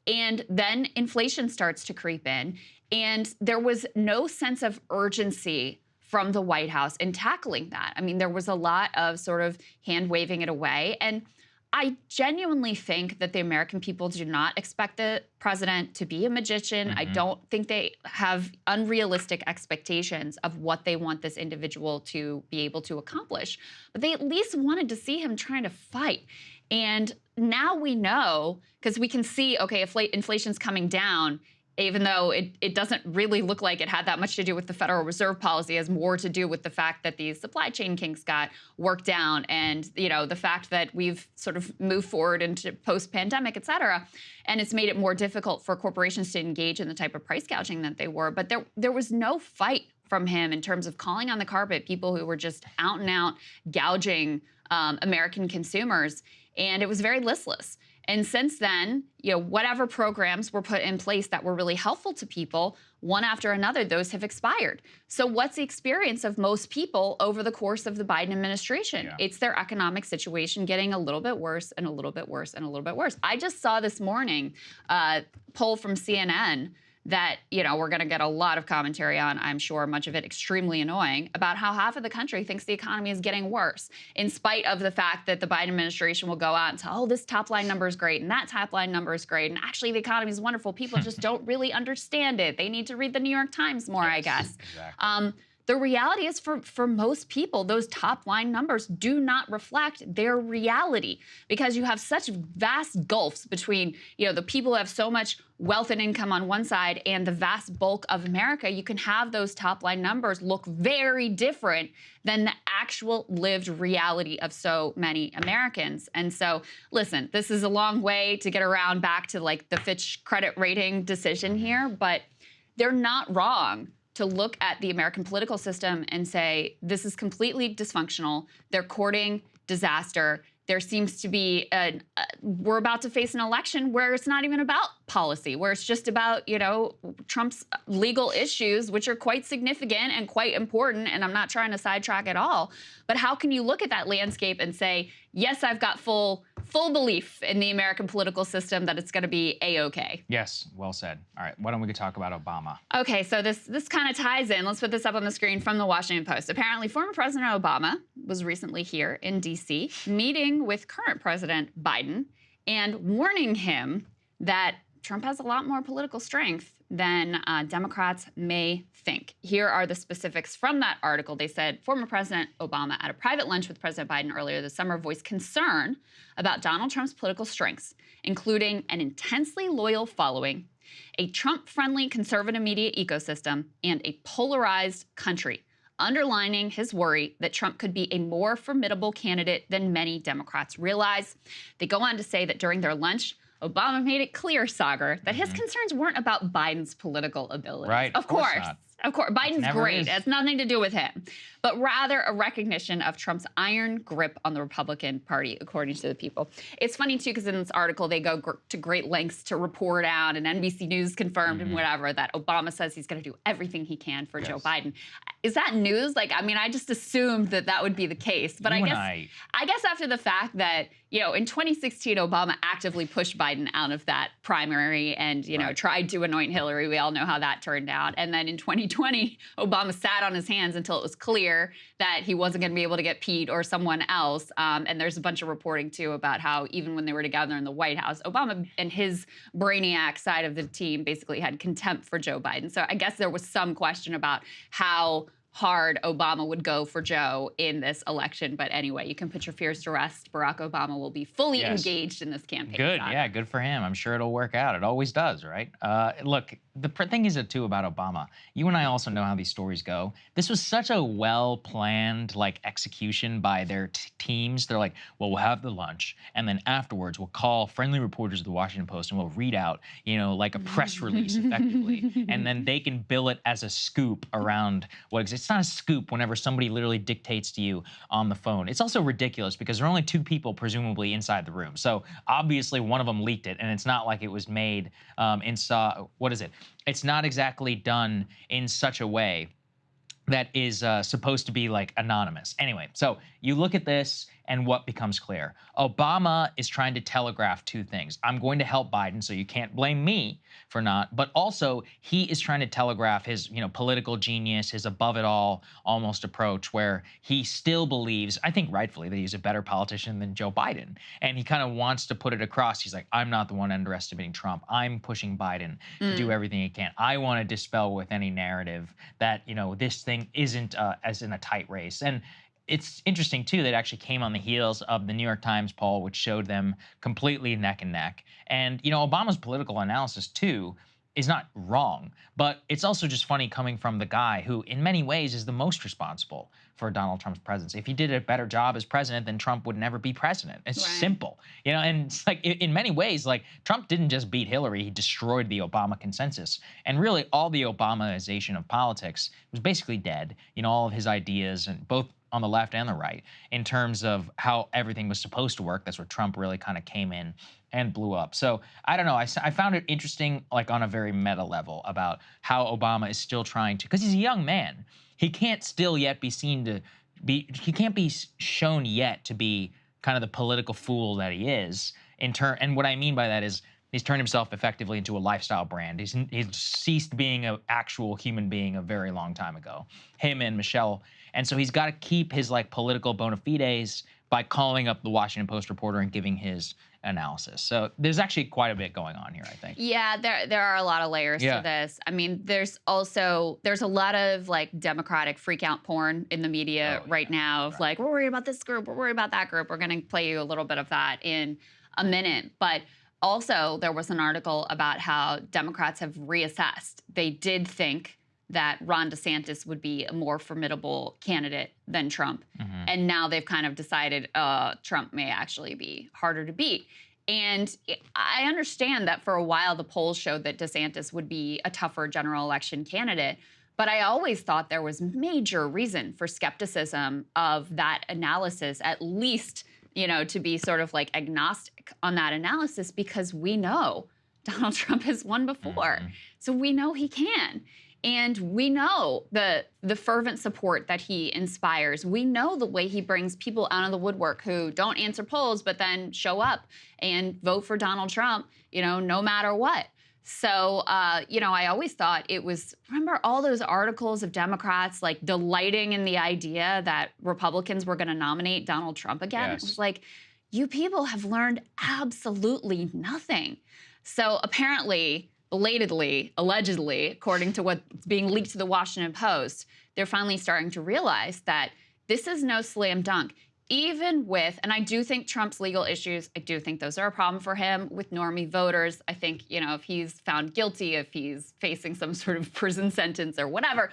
And then inflation starts to creep in. And there was no sense of urgency from the White House in tackling that. I mean, there was a lot of sort of hand waving it away. And I genuinely think that the American people do not expect the president to be a magician. I don't think they have unrealistic expectations of what they want this individual to be able to accomplish. But they at least wanted to see him trying to fight. And now we know, because we can see, okay, inflation's coming down, even though it doesn't really look like it had that much to do with the Federal Reserve policy, it has more to do with the fact that these supply chain kinks got worked down, and, you know, the fact that we've sort of moved forward into post-pandemic, et cetera, and it's made it more difficult for corporations to engage in the type of price gouging that they were. But there was no fight from him in terms of calling on the carpet people who were just out and out gouging American consumers, and it was very listless. And since then, you know, whatever programs were put in place that were really helpful to people, one after another, those have expired. So what's the experience of most people over the course of the Biden administration? Yeah. It's their economic situation getting a little bit worse and a little bit worse and a little bit worse. I just saw this morning a poll from CNN that, you know, we're going to get a lot of commentary on, I'm sure, much of it extremely annoying, about how half of the country thinks the economy is getting worse, in spite of the fact that the Biden administration will go out and tell, oh, this top line number is great, and that top line number is great, and actually the economy is wonderful. People just don't really understand it. They need to read the New York Times more, I guess. Exactly. The reality is for most people, those top line numbers do not reflect their reality, because you have such vast gulfs between, you know, the people who have so much wealth and income on one side and the vast bulk of America. You can have those top line numbers look very different than the actual lived reality of so many Americans. And so, listen, this is a long way to get around back to like the Fitch credit rating decision here, but they're not wrong to look at the American political system and say, this is completely dysfunctional. They're courting disaster. There seems to be, we're about to face an election where it's not even about policy, where it's just about, you know, Trump's legal issues, which are quite significant and quite important, and I'm not trying to sidetrack at all. But how can you look at that landscape and say, yes, I've got full belief in the American political system that it's going to be A-OK? Yes, well said. All right, why don't we talk about Obama? Okay, so this kind of ties in. Let's put this up on the screen from the Washington Post. Apparently, former President Obama was recently here in D.C. meeting with current President Biden and warning him that Trump has a lot more political strength than Democrats may think. Here are the specifics from that article. They said former President Obama at a private lunch with President Biden earlier this summer voiced concern about Donald Trump's political strengths, including an intensely loyal following, a Trump-friendly conservative media ecosystem, and a polarized country, underlining his worry that Trump could be a more formidable candidate than many Democrats realize. They go on to say that during their lunch, Obama made it clear, Saagar, that his concerns weren't about Biden's political abilities. Right, of course. Of course, Biden's great. Is. It has nothing to do with him, but rather a recognition of Trump's iron grip on the Republican Party, according to the People. It's funny, too, because in this article, they go to great lengths to report out, and NBC News confirmed and whatever, that Obama says he's going to do everything he can for Joe Biden. Is that news? Like, I mean, I just assumed that that would be the case. But I guess after the fact that, you know, in 2016, Obama actively pushed Biden out of that primary and, you know, tried to anoint Hillary. We all know how that turned out. And then in 2020, Obama sat on his hands until it was clear that he wasn't going to be able to get Pete or someone else. And there's a bunch of reporting, too, about how even when they were together in the White House, Obama and his brainiac side of the team basically had contempt for Joe Biden. So I guess there was some question about how hard Obama would go for Joe in this election. But anyway, you can put your fears to rest. Barack Obama will be fully engaged in this campaign. Good, yeah, good for him. I'm sure it'll work out. It always does, right? Look, the thing is, too, about Obama, you and I also know how these stories go. This was such a well-planned, like, execution by their teams. They're like, well, we'll have the lunch, and then afterwards we'll call friendly reporters of the Washington Post and we'll read out, you know, like a press release, effectively. And then they can bill it as a scoop around what exists. It's not a scoop whenever somebody literally dictates to you on the phone. It's also ridiculous because there are only two people presumably inside the room. So obviously one of them leaked it, and it's not like it was made it's not exactly done in such a way that is supposed to be like anonymous. Anyway, so you look at this and what becomes clear. Obama is trying to telegraph two things. I'm going to help Biden, so you can't blame me for not, but also he is trying to telegraph his, you know, political genius, his above it all almost approach, where he still believes, I think rightfully, that he's a better politician than Joe Biden. And he kind of wants to put it across. He's like, I'm not the one underestimating Trump. I'm pushing Biden to do everything he can. I want to dispel with any narrative that, you know, this thing isn't as in a tight race. And it's interesting, too, that it actually came on the heels of the New York Times poll, which showed them completely neck and neck. And, you know, Obama's political analysis, too, is not wrong, but it's also just funny coming from the guy who, in many ways, is the most responsible for Donald Trump's presidency. If he did a better job as president, then Trump would never be president. It's simple, you know. And it's like, in many ways, like, Trump didn't just beat Hillary; he destroyed the Obama consensus. And really, all the Obamaization of politics was basically dead. You know, all of his ideas, and both on the left and the right, in terms of how everything was supposed to work. That's where Trump really kind of came in and blew up. So I don't know. I found it interesting, like on a very meta level, about how Obama is still trying to, because he's a young man, he can't still yet be seen to be, he can't be shown yet to be kind of the political fool that he is. And what I mean by that is he's turned himself effectively into a lifestyle brand. He's ceased being an actual human being a very long time ago, him and Michelle. And so he's got to keep his like political bona fides by calling up the Washington Post reporter and giving his analysis. So there's actually quite a bit going on here, I think. Yeah, there are a lot of layers to this. I mean, there's a lot of like Democratic freak out porn in the media right now of like, we're worried about this group, we're worried about that group. We're going to play you a little bit of that in a minute. But also, there was an article about how Democrats have reassessed. They did think that Ron DeSantis would be a more formidable candidate than Trump. And now they've kind of decided Trump may actually be harder to beat. And I understand that for a while the polls showed that DeSantis would be a tougher general election candidate. But I always thought there was major reason for skepticism of that analysis, at least, you know, to be sort of like agnostic on that analysis, because we know Donald Trump has won before. So we know he can. And we know the fervent support that he inspires. We know the way he brings people out of the woodwork who don't answer polls, but then show up and vote for Donald Trump, you know, no matter what. So, you know, I always thought it was, remember all those articles of Democrats like delighting in the idea that Republicans were going to nominate Donald Trump again? It was like, you people have learned absolutely nothing. So apparently, belatedly, allegedly, according to what's being leaked to the Washington Post, they're finally starting to realize that this is no slam dunk. Even with, and I do think Trump's legal issues, I do think those are a problem for him with normie voters. I think, you know, if he's found guilty, if he's facing some sort of prison sentence or whatever,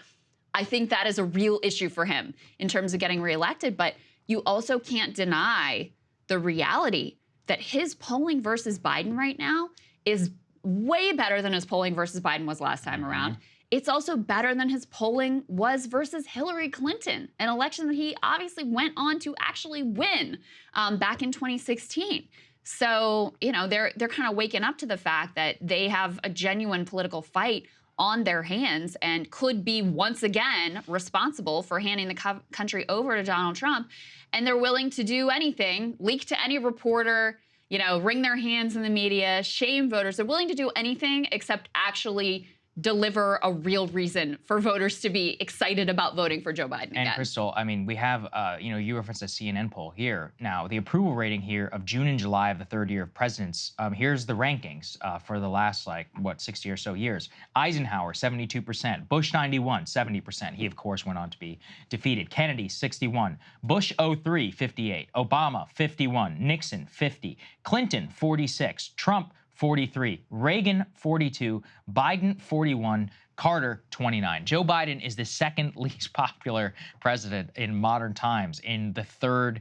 I think that is a real issue for him in terms of getting reelected. But you also can't deny the reality that his polling versus Biden right now is way better than his polling versus Biden was last time around. it's also better than his polling was versus Hillary Clinton, an election that he obviously went on to actually win back in 2016. So, you know, they're kind of waking up to the fact that they have a genuine political fight on their hands and could be once again responsible for handing the country over to Donald Trump. And they're willing to do anything, leak to any reporter, you know, wring their hands in the media, shame voters. They're willing to do anything except actually deliver a real reason for voters to be excited about voting for Joe Biden again. And Krystal, I mean, we have, you know, you referenced a CNN poll here. Now, the approval rating here of June and July of the third year of presidents, here's the rankings for the last, like, what, 60 or so years. Eisenhower, 72%. Bush, 91, 70%. He, of course, went on to be defeated. Kennedy, 61. Bush, 03, 58. Obama, 51. Nixon, 50. Clinton, 46. Trump, 43, Reagan 42, Biden 41, Carter 29. Joe Biden is the second least popular president in modern times in the third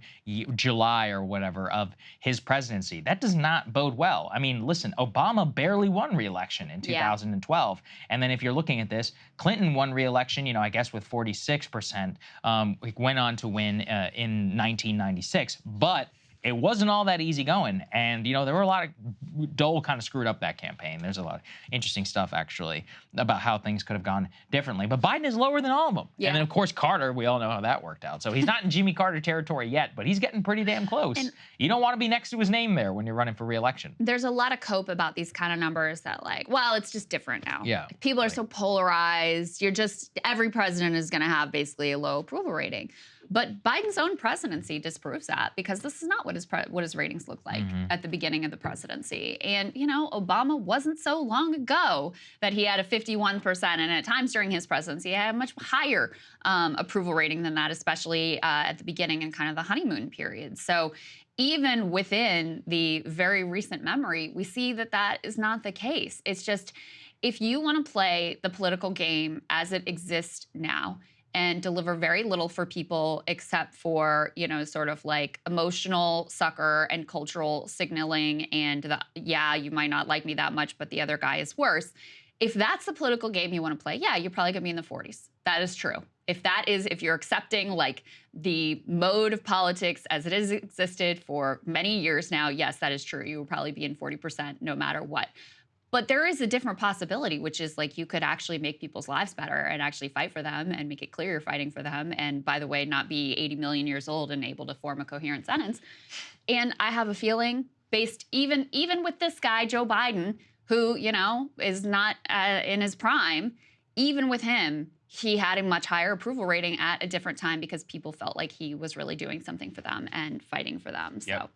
July or whatever of his presidency. That does not bode well. I mean, listen, Obama barely won re-election in 2012. And then if you're looking at this, Clinton won re-election, you know, I guess with 46%, went on to win in 1996. But it wasn't all that easy going. And, you know, there were a lot of, Dole kind of screwed up that campaign. There's a lot of interesting stuff, actually, about how things could have gone differently. But Biden is lower than all of them. Yeah. And then, of course, Carter, we all know how that worked out. So he's not in Jimmy Carter territory yet, but he's getting pretty damn close. And you don't want to be next to his name there when you're running for re-election. There's a lot of cope about these kind of numbers that, like, well, it's just different now. Yeah. People are so polarized. You're just, every president is going to have basically a low approval rating. But Biden's own presidency disproves that, because this is not what his ratings look like at the beginning of the presidency. And, you know, Obama wasn't so long ago that he had a 51%, and at times during his presidency, he had a much higher approval rating than that, especially at the beginning and kind of the honeymoon period. So even within the very recent memory, we see that that is not the case. It's just, if you want to play the political game as it exists now, and deliver very little for people except for, you know, sort of like emotional succor and cultural signaling and the, yeah, you might not like me that much, but the other guy is worse. If that's the political game you want to play, yeah, you're probably going to be in the 40s. That is true. If you're accepting like the mode of politics as it has existed for many years now, yes, that is true. You will probably be in 40% no matter what. But there is a different possibility, which is like you could actually make people's lives better and actually fight for them and make it clear you're fighting for them. And by the way, not be 80 million years old and able to form a coherent sentence. And I have a feeling, based even with this guy, Joe Biden, who, you know, is not in his prime, even with him, he had a much higher approval rating at a different time because people felt like he was really doing something for them and fighting for them. Yep.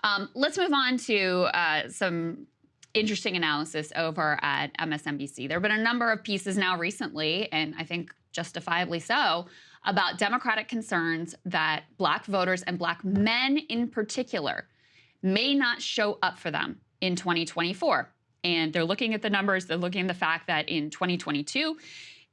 So let's move on to some interesting analysis over at MSNBC. There have been a number of pieces now recently, and I think justifiably so, about Democratic concerns that Black voters and Black men in particular may not show up for them in 2024. And they're looking at the numbers, they're looking at the fact that in 2022,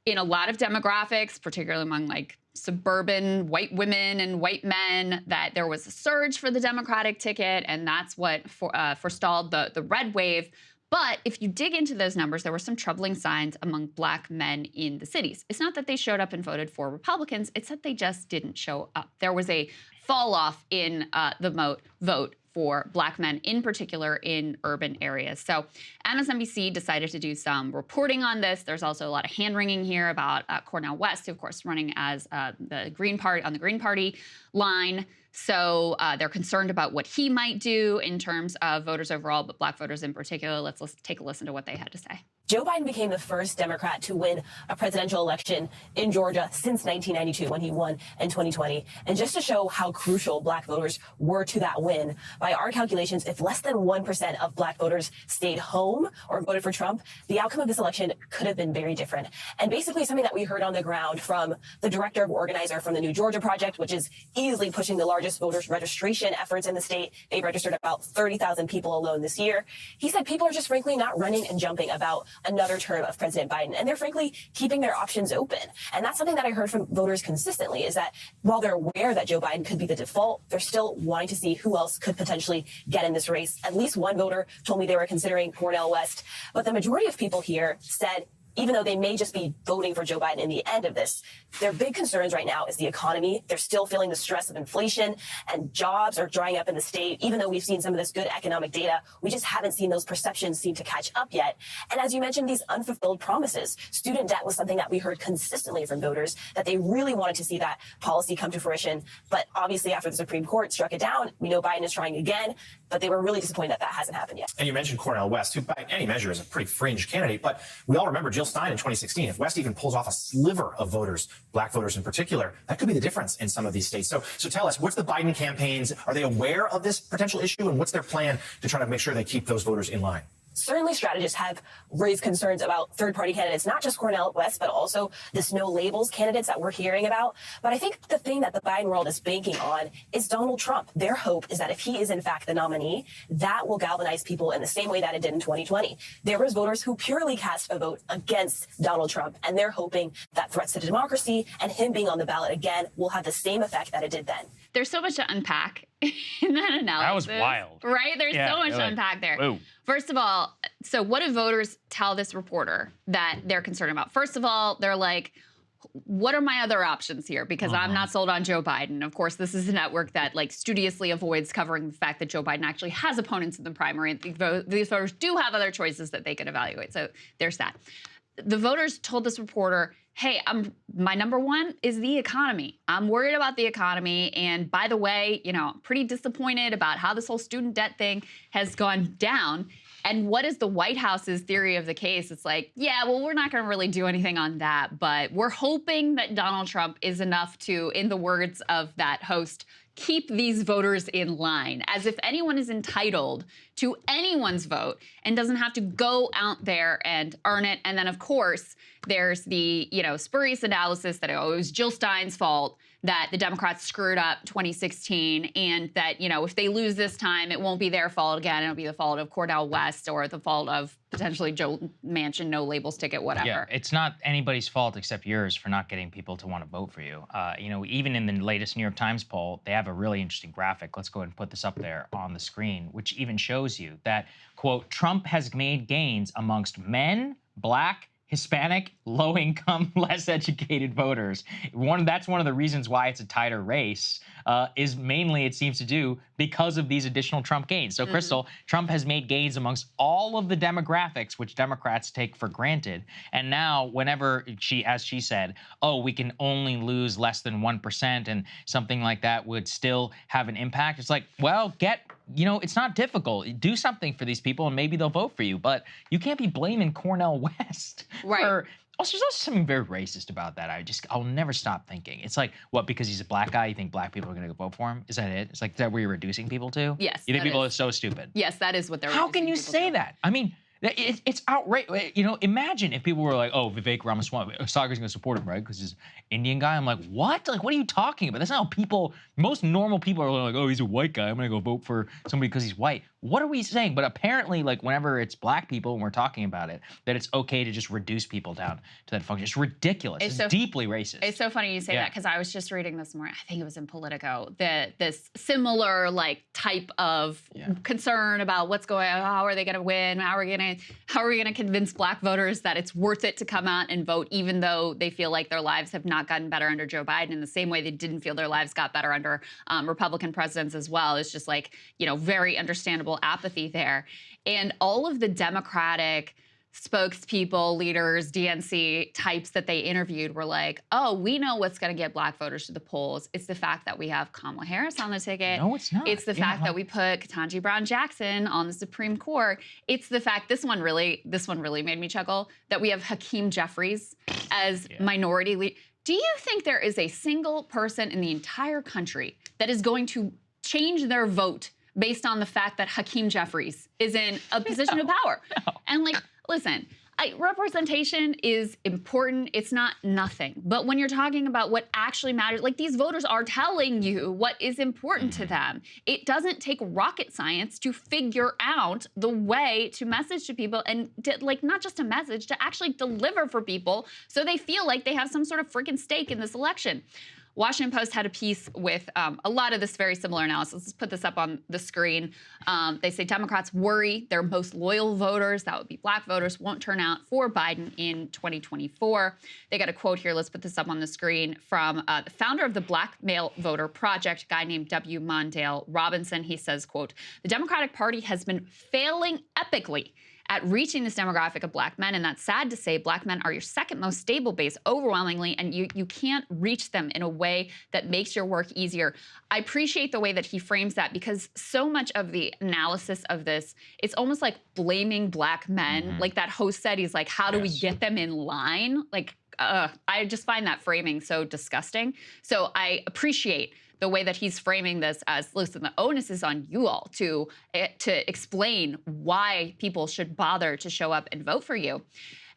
in a lot of demographics, particularly among like suburban white women and white men, that there was a surge for the Democratic ticket, and that's what forestalled the red wave. But if you dig into those numbers, there were some troubling signs among Black men in the cities. It's not that they showed up and voted for Republicans, it's that they just didn't show up. There was a fall off in the vote for Black men, in particular in urban areas. So MSNBC decided to do some reporting on this. There's also a lot of hand-wringing here about Cornel West, who, of course, running as the Green Party line. So they're concerned about what he might do in terms of voters overall, but Black voters in particular. Let's take a listen to what they had to say. Joe Biden became the first Democrat to win a presidential election in Georgia since 1992 when he won in 2020. And just to show how crucial Black voters were to that win, by our calculations, if less than 1% of Black voters stayed home or voted for Trump, the outcome of this election could have been very different. And basically something that we heard on the ground from the director of organizer from the New Georgia Project, which is easily pushing the largest voters registration efforts in the state. They've registered about 30,000 people alone this year. He said people are just frankly not running and jumping about another term of President Biden, and they're frankly keeping their options open. And that's something that I heard from voters consistently, is that while they're aware that Joe Biden could be the default, they're still wanting to see who else could potentially get in this race. At least one voter told me they were considering Cornel West, but the majority of people here said even though they may just be voting for Joe Biden in the end of this, their big concerns right now is the economy. They're still feeling the stress of inflation, and jobs are drying up in the state. Even though we've seen some of this good economic data, we just haven't seen those perceptions seem to catch up yet. And as you mentioned, these unfulfilled promises. Student debt was something that we heard consistently from voters, that they really wanted to see that policy come to fruition. But obviously, after the Supreme Court struck it down, we know Biden is trying again, but they were really disappointed that that hasn't happened yet. And you mentioned Cornel West, who by any measure is a pretty fringe candidate, but we all remember Jill Stein in 2016. If West even pulls off a sliver of voters, black voters in particular, that could be the difference in some of these states. So tell us, what's the Biden campaigns? Are they aware of this potential issue, and what's their plan to try to make sure they keep those voters in line? Certainly, strategists have raised concerns about third-party candidates, not just Cornel West, but also this no labels candidates that we're hearing about. But I think the thing that the Biden world is banking on is Donald Trump. Their hope is that if he is in fact the nominee, that will galvanize people in the same way that it did in 2020. There was voters who purely cast a vote against Donald Trump, and they're hoping that threats to democracy and him being on the ballot again will have the same effect that it did then. There's so much to unpack in that analysis. That was wild. Right? There's so much to unpack there. Whoa. First of all, so what do voters tell this reporter that they're concerned about? First of all, they're like, what are my other options here? Because I'm not sold on Joe Biden. Of course, this is a network that like studiously avoids covering the fact that Joe Biden actually has opponents in the primary. And these voters do have other choices that they could evaluate. So there's that. The voters told this reporter, hey, my number one is the economy. I'm worried about the economy. And by the way, you know, I'm pretty disappointed about how this whole student debt thing has gone down. And what is the White House's theory of the case? It's like, yeah, well, we're not going to really do anything on that, but we're hoping that Donald Trump is enough to, in the words of that host, keep these voters in line, as if anyone is entitled to anyone's vote and doesn't have to go out there and earn it. And then, of course, there's the, you know, spurious analysis that it was Jill Stein's fault that the Democrats screwed up 2016, and that, you know, if they lose this time, it won't be their fault again. It'll be the fault of Cornel West or the fault of potentially Joe Manchin, no labels ticket, whatever. Yeah, it's not anybody's fault except yours for not getting people to want to vote for you. You know, even in the latest New York Times poll, they have a really interesting graphic. Let's go ahead and put this up there on the screen, which even shows you that, quote, Trump has made gains amongst men, black, Hispanic, low-income, less educated voters. That's one of the reasons why it's a tighter race, is mainly, it seems to do, because of these additional Trump gains. So, Krystal, Trump has made gains amongst all of the demographics, which Democrats take for granted. And now, whenever as she said, oh, we can only lose less than 1% and something like that would still have an impact, it's like, well, you know, it's not difficult. Do something for these people and maybe they'll vote for you. But you can't be blaming Cornel West for... Also, there's also something very racist about that. I'll never stop thinking. It's like, what, because he's a black guy, you think black people are going to go vote for him? Is that it? It's like, is that where you're reducing people to? Yes. You think people are so stupid? Yes, that is what they're How can you say that? I mean, it's outrageous. You know, imagine if people were like, oh, Vivek Ramaswamy, Saagar's going to support him, right? Because he's an Indian guy. I'm like, what? Like, what are you talking about? That's not how most normal people are like, oh, he's a white guy, I'm going to go vote for somebody because he's white. What are we saying? But apparently, like, whenever it's black people and we're talking about it, that it's okay to just reduce people down to that function. It's ridiculous. It's deeply racist. It's so funny you say that, because I was just reading this morning, I think it was in Politico, this similar, like, type of concern about what's going on, how are they going to win, how are we going to convince black voters that it's worth it to come out and vote, even though they feel like their lives have not gotten better under Joe Biden, in the same way they didn't feel their lives got better under Republican presidents as well. It's just like, you know, very understandable apathy there. And all of the Democratic spokespeople, leaders, DNC types that they interviewed were like, oh, we know what's going to get black voters to the polls. It's the fact that we have Kamala Harris on the ticket. No, it's not. It's the fact that we put Ketanji Brown Jackson on the Supreme Court. It's the fact, this one really made me chuckle, that we have Hakeem Jeffries as minority leader. Do you think there is a single person in the entire country that is going to change their vote based on the fact that Hakeem Jeffries is in a position of power? And like, listen, representation is important. It's not nothing. But when you're talking about what actually matters, like, these voters are telling you what is important to them. It doesn't take rocket science to figure out the way to message to people, and to, like, not just a message, to actually deliver for people so they feel like they have some sort of freaking stake in this election. Washington Post had a piece with a lot of this very similar analysis. Let's put this up on the screen. They say Democrats worry their most loyal voters, that would be black voters, won't turn out for Biden in 2024. They got a quote here. Let's put this up on the screen from the founder of the Black Male Voter Project, a guy named W. Mondale Robinson. He says, quote, "The Democratic Party has been failing epically at reaching this demographic of black men, and that's sad to say. Black men are your second most stable base overwhelmingly, and you can't reach them in a way that makes your work easier." I appreciate the way that he frames that, because so much of the analysis of this, it's almost like blaming black men. Like that host said, he's like, how do we get them in line? Like, I just find that framing so disgusting. So I appreciate the way that he's framing this as, listen, the onus is on you all to explain why people should bother to show up and vote for you.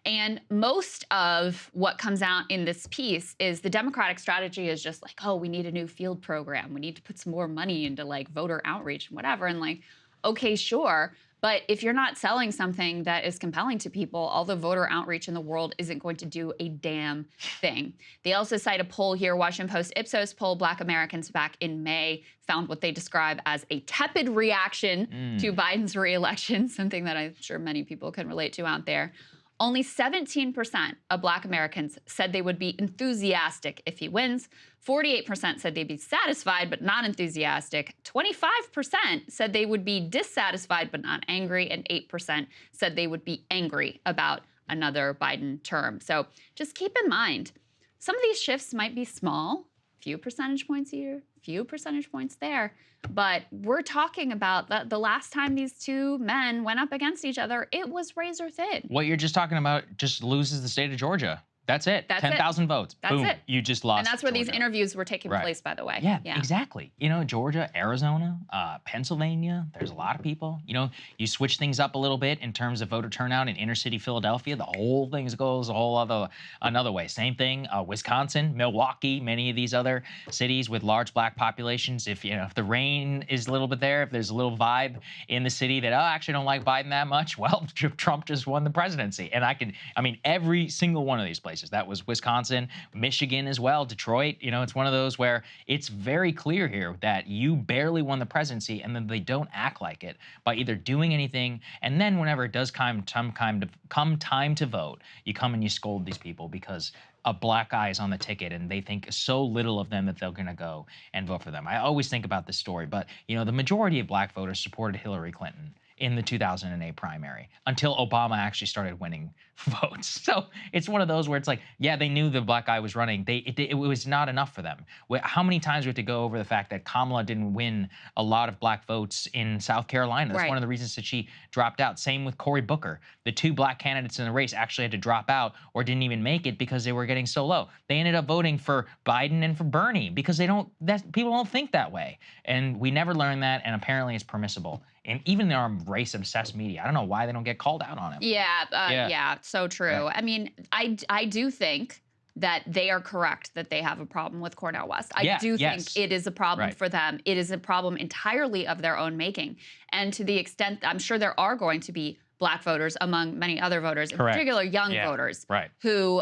And most of what comes out in this piece is the Democratic strategy is just like, oh, we need a new field program. We need to put some more money into like voter outreach and whatever. And like, okay, sure. But if you're not selling something that is compelling to people, all the voter outreach in the world isn't going to do a damn thing. They also cite a poll here, Washington Post Ipsos poll, Black Americans back in May found what they describe as a tepid reaction to Biden's re-election, something that I'm sure many people can relate to out there. Only 17% of Black Americans said they would be enthusiastic if he wins. 48% said they'd be satisfied but not enthusiastic. 25% said they would be dissatisfied but not angry. And 8% said they would be angry about another Biden term. So just keep in mind, some of these shifts might be small, few percentage points here, few percentage points there. But we're talking about the last time these two men went up against each other, it was razor thin. What you're just talking about just loses the state of Georgia. That's it. That's 10,000 votes. That's Boom. it. You just lost. And that's where Georgia. these interviews were taking place, by the way. Yeah, exactly. You know, Georgia, Arizona, Pennsylvania, there's a lot of people. You know, you switch things up a little bit in terms of voter turnout in inner city Philadelphia, the whole thing goes a whole another way. Same thing, Wisconsin, Milwaukee, many of these other cities with large black populations. If the rain is a little bit there, if there's a little vibe in the city that, I actually don't like Biden that much, well, Trump just won the presidency. And every single one of these places. That was Wisconsin, Michigan as well, Detroit. You know, it's one of those where it's very clear here that you barely won the presidency, and then they don't act like it by either doing anything. And then whenever it does come time to vote, you come and you scold these people because a black eye is on the ticket and they think so little of them that they're going to go and vote for them. I always think about this story, but the majority of black voters supported Hillary Clinton in the 2008 primary until Obama actually started winning votes. So it's one of those where it's like, yeah, they knew the black guy was running. It was not enough for them. How many times we have to go over the fact that Kamala didn't win a lot of black votes in South Carolina? That's one of the reasons that she dropped out. Same with Cory Booker. The two black candidates in the race actually had to drop out or didn't even make it because they were getting so low. They ended up voting for Biden and for Bernie because people don't think that way. And we never learned that, and apparently it's permissible. And even in our race-obsessed media, I don't know why they don't get called out on it. Yeah, so true. Right. I mean, I do think that they are correct that they have a problem with Cornel West. I do think it is a problem for them. It is a problem entirely of their own making. And to the extent, I'm sure there are going to be black voters among many other voters, in particular young voters, who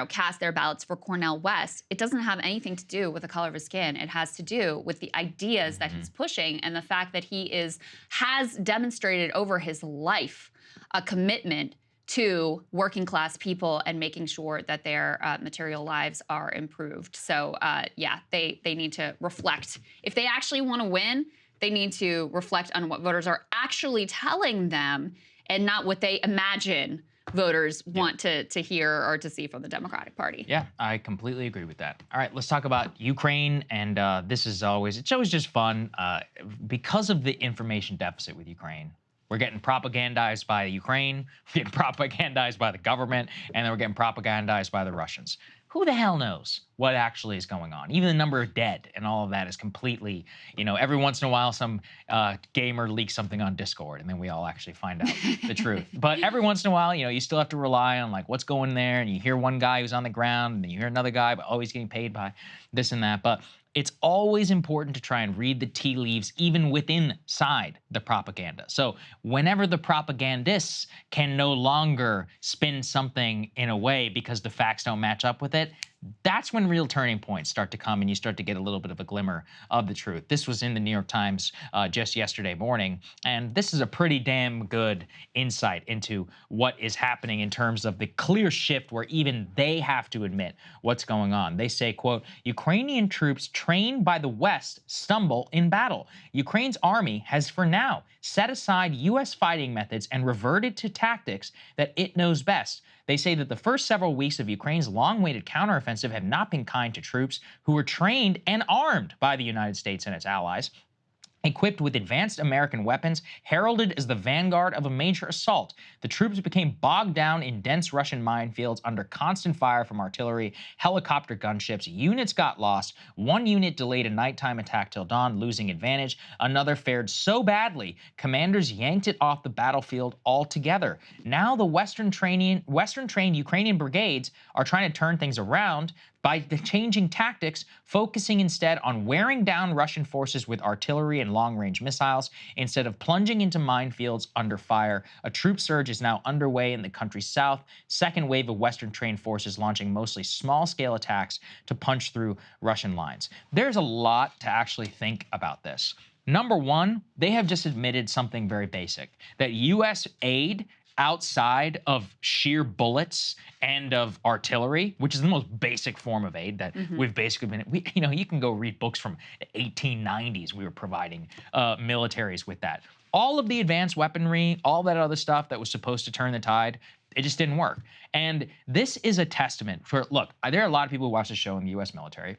cast their ballots for Cornel West. It doesn't have anything to do with the color of his skin. It has to do with the ideas that he's pushing and the fact that he has demonstrated over his life a commitment to working class people and making sure that their material lives are improved. So they need to reflect. If they actually want to win, they need to reflect on what voters are actually telling them and not what they imagine voters want to hear or to see from the Democratic Party. Yeah, I completely agree with that. All right, let's talk about Ukraine. And it's always just fun because of the information deficit with Ukraine. We're getting propagandized by Ukraine, we're getting propagandized by the government, and then we're getting propagandized by the Russians. Who the hell knows what actually is going on? Even the number of dead and all of that is completely, every once in a while some gamer leaks something on Discord and then we all actually find out the truth. But every once in a while, you still have to rely on like what's going there, and you hear one guy who's on the ground and then you hear another guy, but always getting paid by this and that. But it's always important to try and read the tea leaves even inside the propaganda. So whenever the propagandists can no longer spin something in a way because the facts don't match up with it, That's when real turning points start to come and you start to get a little bit of a glimmer of the truth. This was in the New York Times just yesterday morning, and this is a pretty damn good insight into what is happening in terms of the clear shift where even they have to admit what's going on. They say, quote, Ukrainian troops trained by the West stumble in battle. Ukraine's army has for now set aside U.S. fighting methods and reverted to tactics that it knows best. They say that the first several weeks of Ukraine's long-awaited counteroffensive have not been kind to troops who were trained and armed by the United States and its allies. Equipped with advanced American weapons, heralded as the vanguard of a major assault, the troops became bogged down in dense Russian minefields under constant fire from artillery, helicopter gunships. Units got lost. One unit delayed a nighttime attack till dawn, losing advantage. Another fared so badly, commanders yanked it off the battlefield altogether. Now the Western-trained Ukrainian brigades are trying to turn things around by changing tactics, focusing instead on wearing down Russian forces with artillery and long-range missiles instead of plunging into minefields under fire. A troop surge is now underway in the country's south. Second wave of Western-trained forces launching mostly small-scale attacks to punch through Russian lines. There's a lot to actually think about this. Number one, they have just admitted something very basic, that U.S. aid outside of sheer bullets and of artillery, which is the most basic form of aid that we've basically been, you can go read books from the 1890s. We were providing militaries with that. All of the advanced weaponry, all that other stuff that was supposed to turn the tide, it just didn't work. And this is a testament for, look, there are a lot of people who watch the show in the U.S. military.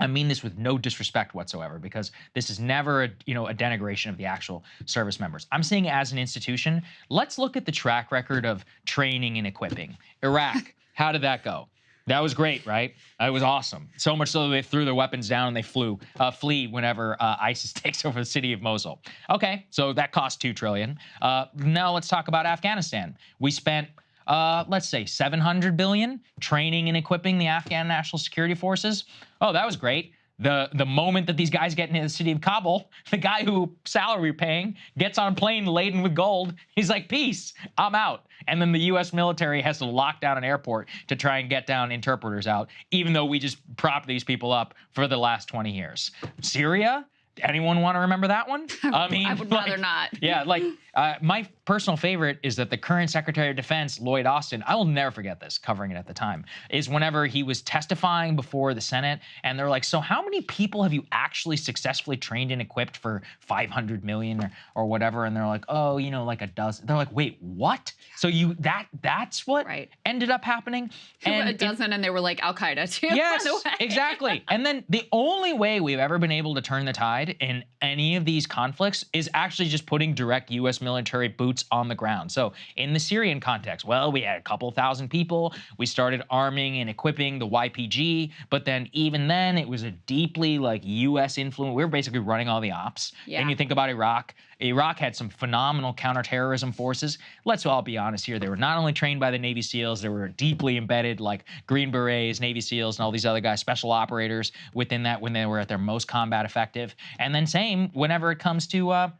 I mean this with no disrespect whatsoever, because this is never a denigration of the actual service members. I'm saying as an institution, let's look at the track record of training and equipping. Iraq, how did that go? That was great, right? It was awesome. So much so that they threw their weapons down and they flee whenever ISIS takes over the city of Mosul. Okay, so that cost $2 trillion. Now let's talk about Afghanistan. We spent let's say $700 billion training and equipping the Afghan National Security Forces. Oh, that was great. The moment that these guys get into the city of Kabul, the guy who salary we're paying gets on a plane laden with gold. He's like, peace, I'm out. And then the U.S. military has to lock down an airport to try and get down interpreters out, even though we just propped these people up for the last 20 years. Syria? Anyone want to remember that one? I mean, I would rather not. Yeah, my personal favorite is that the current Secretary of Defense, Lloyd Austin, I will never forget this, covering it at the time, is whenever he was testifying before the Senate, and they're like, so how many people have you actually successfully trained and equipped for $500 million or whatever? And they're like, oh, like a dozen. They're like, wait, what? So that's what ended up happening? And a dozen, and they were like Al-Qaeda too. Yes, exactly. And then the only way we've ever been able to turn the tide in any of these conflicts is actually just putting direct U.S. military boots on the ground. So in the Syrian context, well, we had a couple thousand people. We started arming and equipping the YPG, but then even then it was a deeply U.S. influence. We were basically running all the ops. Yeah. And you think about Iraq. Iraq had some phenomenal counterterrorism forces. Let's all be honest here. They were not only trained by the Navy SEALs, they were deeply embedded like Green Berets, Navy SEALs, and all these other guys, special operators within that when they were at their most combat effective. And then same whenever it comes to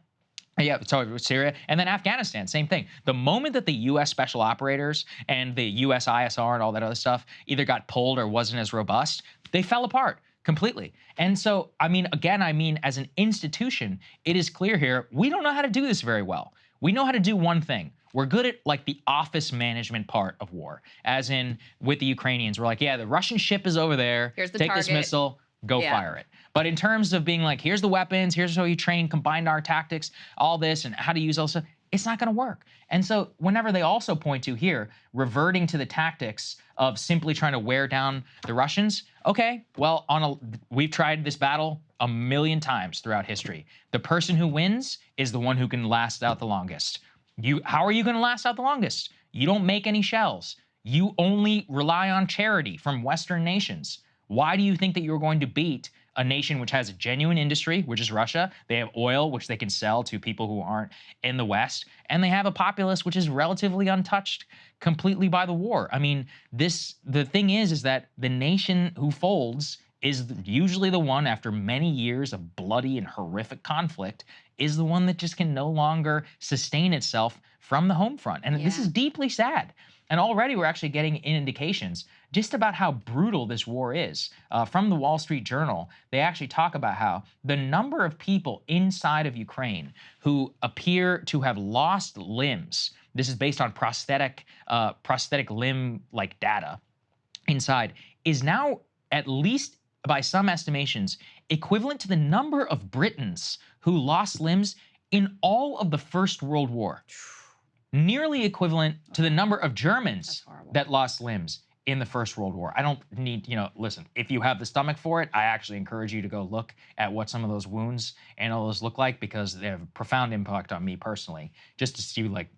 Syria, and then Afghanistan, same thing. The moment that the U.S. Special Operators and the U.S. ISR and all that other stuff either got pulled or wasn't as robust, they fell apart completely. And so, again, as an institution, it is clear here, we don't know how to do this very well. We know how to do one thing. We're good at the office management part of war, as in with the Ukrainians. We're like, yeah, the Russian ship is over there. Here's the Take target. this missile, go fire it. But in terms of being like, here's the weapons, here's how you train, combined our tactics, all this, and how to use all this stuff, it's not going to work. And so whenever they also point to here, reverting to the tactics of simply trying to wear down the Russians, okay, well, we've tried this battle a million times throughout history. The person who wins is the one who can last out the longest. How are you going to last out the longest? You don't make any shells. You only rely on charity from Western nations. Why do you think that you're going to beat a nation which has a genuine industry, which is Russia? They have oil, which they can sell to people who aren't in the West. And they have a populace which is relatively untouched completely by the war. I mean, the thing is that the nation who folds is usually the one, after many years of bloody and horrific conflict, is the one that just can no longer sustain itself from the home front. And this is deeply sad. And already we're actually getting indications just about how brutal this war is. From the Wall Street Journal, they actually talk about how the number of people inside of Ukraine who appear to have lost limbs, this is based on prosthetic limb like data inside, is now, at least by some estimations, equivalent to the number of Britons who lost limbs in all of the First World War. Nearly equivalent to the number of Germans that lost limbs in the First World War. I don't need, listen, if you have the stomach for it, I actually encourage you to go look at what some of those wounds and all those look like, because they have a profound impact on me personally, just to see, like,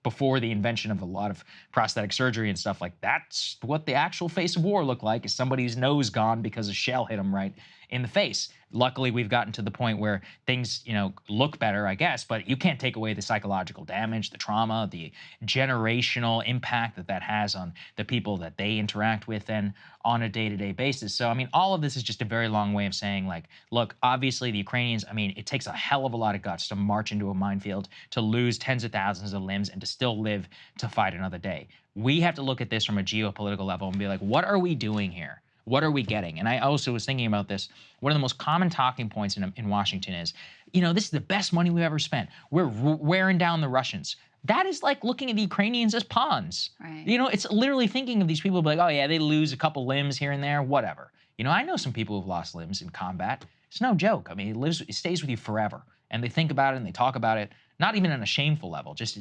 before the invention of a lot of prosthetic surgery and stuff, like, that's what the actual face of war looked like, is somebody's nose gone because a shell hit them right in the face. Luckily, we've gotten to the point where things, look better, I guess, but you can't take away the psychological damage, the trauma, the generational impact that has on the people that they interact with and on a day-to-day basis. So, I mean, all of this is just a very long way of saying, like, look, obviously the Ukrainians, I mean, it takes a hell of a lot of guts to march into a minefield, to lose tens of thousands of limbs, and to still live to fight another day. We have to look at this from a geopolitical level and be like, what are we doing here? What are we getting? And I also was thinking about this. One of the most common talking points in Washington is, this is the best money we've ever spent. We're wearing down the Russians. That is like looking at the Ukrainians as pawns. Right. It's literally thinking of these people like, oh yeah, they lose a couple limbs here and there, whatever. I know some people who've lost limbs in combat. It's no joke. I mean, it stays with you forever. And they think about it and they talk about it, not even on a shameful level. Just,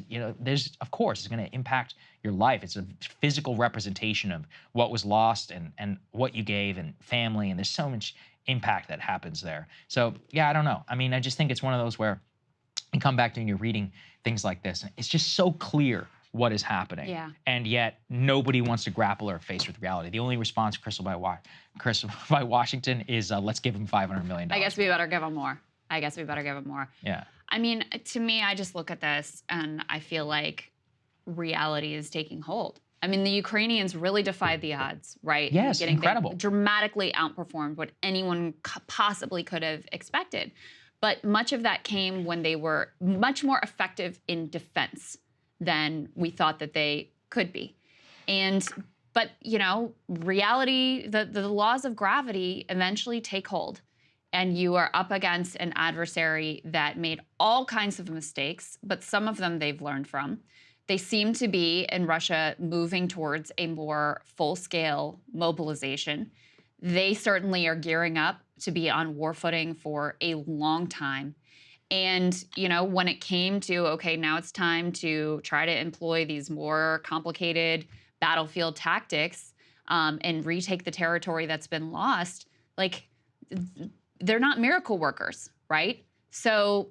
of course, it's going to impact your life. It's a physical representation of what was lost and what you gave and family. And there's so much impact that happens there. So, yeah, I don't know. I mean, I just think it's one of those where you come back to and you're reading things like this, and it's just so clear what is happening. Yeah. And yet nobody wants to grapple or face with reality. The only response, Krystal, by Washington is let's give them $500 million. I guess we better give them more. Yeah. I mean, to me, I just look at this and I feel like reality is taking hold. I mean, the Ukrainians really defied the odds, right? Yes, incredible. They dramatically outperformed what anyone possibly could have expected. But much of that came when they were much more effective in defense than we thought that they could be. But reality, the laws of gravity eventually take hold. And you are up against an adversary that made all kinds of mistakes, but some of them they've learned from. They seem to be, in Russia, moving towards a more full-scale mobilization. They certainly are gearing up to be on war footing for a long time. And, when it came to, okay, now it's time to try to employ these more complicated battlefield tactics and retake the territory that's been lost, like, they're not miracle workers, right? So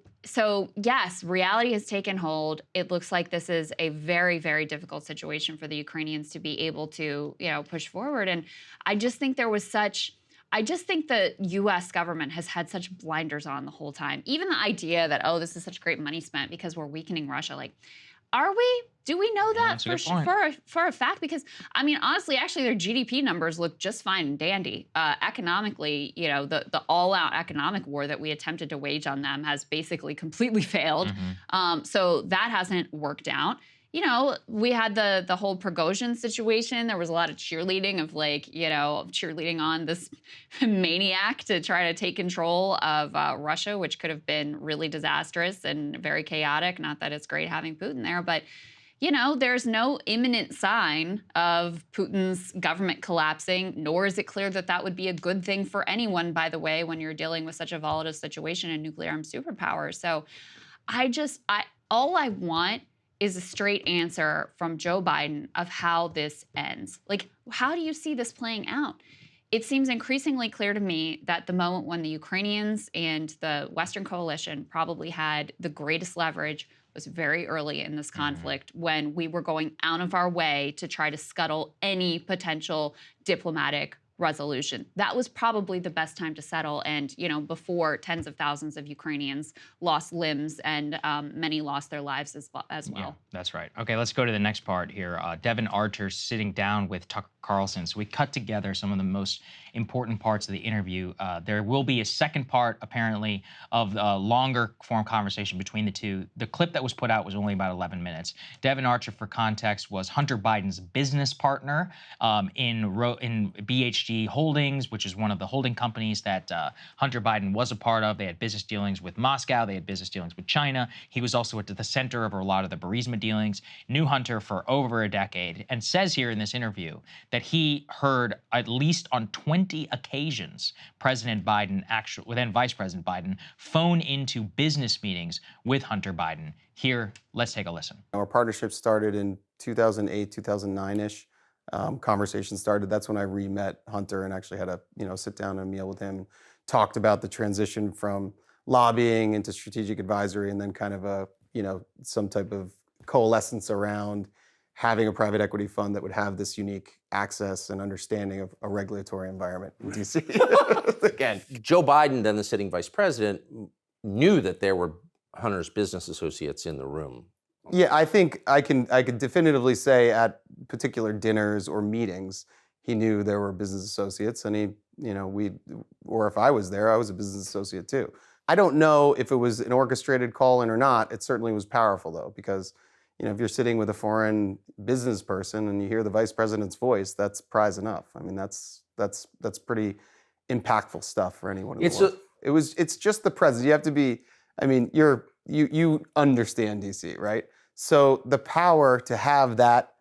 yes, reality has taken hold. It looks like this is a very, very difficult situation for the Ukrainians to be able to, push forward. And I just think the U.S. government has had such blinders on the whole time. Even the idea that, oh, this is such great money spent because we're weakening Russia, like, are we? Do we know that for a fact? Because, I mean, honestly, actually, their GDP numbers look just fine and dandy. Economically, the all-out economic war that we attempted to wage on them has basically completely failed. Mm-hmm. So that hasn't worked out. We had the whole Prigozhin situation. There was a lot of cheerleading of cheerleading on this maniac to try to take control of Russia, which could have been really disastrous and very chaotic. Not that it's great having Putin there, but there's no imminent sign of Putin's government collapsing, nor is it clear that that would be a good thing for anyone, by the way, when you're dealing with such a volatile situation in nuclear armed superpowers. So all I want is a straight answer from Joe Biden of how this ends. Like, how do you see this playing out? It seems increasingly clear to me that the moment when the Ukrainians and the Western coalition probably had the greatest leverage was very early in this conflict, when we were going out of our way to try to scuttle any potential diplomatic resolution. That was probably the best time to settle. And, you know, before tens of thousands of Ukrainians lost limbs and many lost their lives as well. Yeah, that's right. Okay, let's go to the next part here. Devin Archer sitting down with Tucker Carlson. So we cut together some of the most important parts of the interview. There will be a second part, apparently, of a longer form conversation between the two. The clip that was put out was only about 11 minutes. Devin Archer, for context, was Hunter Biden's business partner in BHG Holdings, which is one of the holding companies that Hunter Biden was a part of. They had business dealings with Moscow. They had business dealings with China. He was also at the center of a lot of the Burisma dealings, knew Hunter for over a decade, and says here in this interview that he heard at least on 20 occasions President Biden, then Vice President Biden, phone into business meetings with Hunter Biden. Here, let's take a listen. Our partnership started in 2008, 2009-ish. Conversation started. That's when I re-met Hunter and actually had a sit down and meal with him. Talked about the transition from lobbying into strategic advisory, and then kind of some type of coalescence around having a private equity fund that would have this unique access and understanding of a regulatory environment in DC. Again, Joe Biden, then the sitting vice president, knew that there were Hunter's business associates in the room. Yeah, I think I can definitively say at particular dinners or meetings, he knew there were business associates, and or if I was there, I was a business associate too. I don't know if it was an orchestrated call-in or not. It certainly was powerful though, because if you're sitting with a foreign business person and you hear the vice president's voice, that's prize enough. I mean, that's pretty impactful stuff for anyone in the world. It's just the president. You have to be. I mean, you understand DC, right? So the power to have that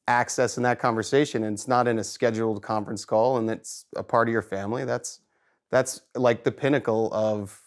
access and that conversation, and it's not in a scheduled conference call, and it's a part of your family. That's like the pinnacle of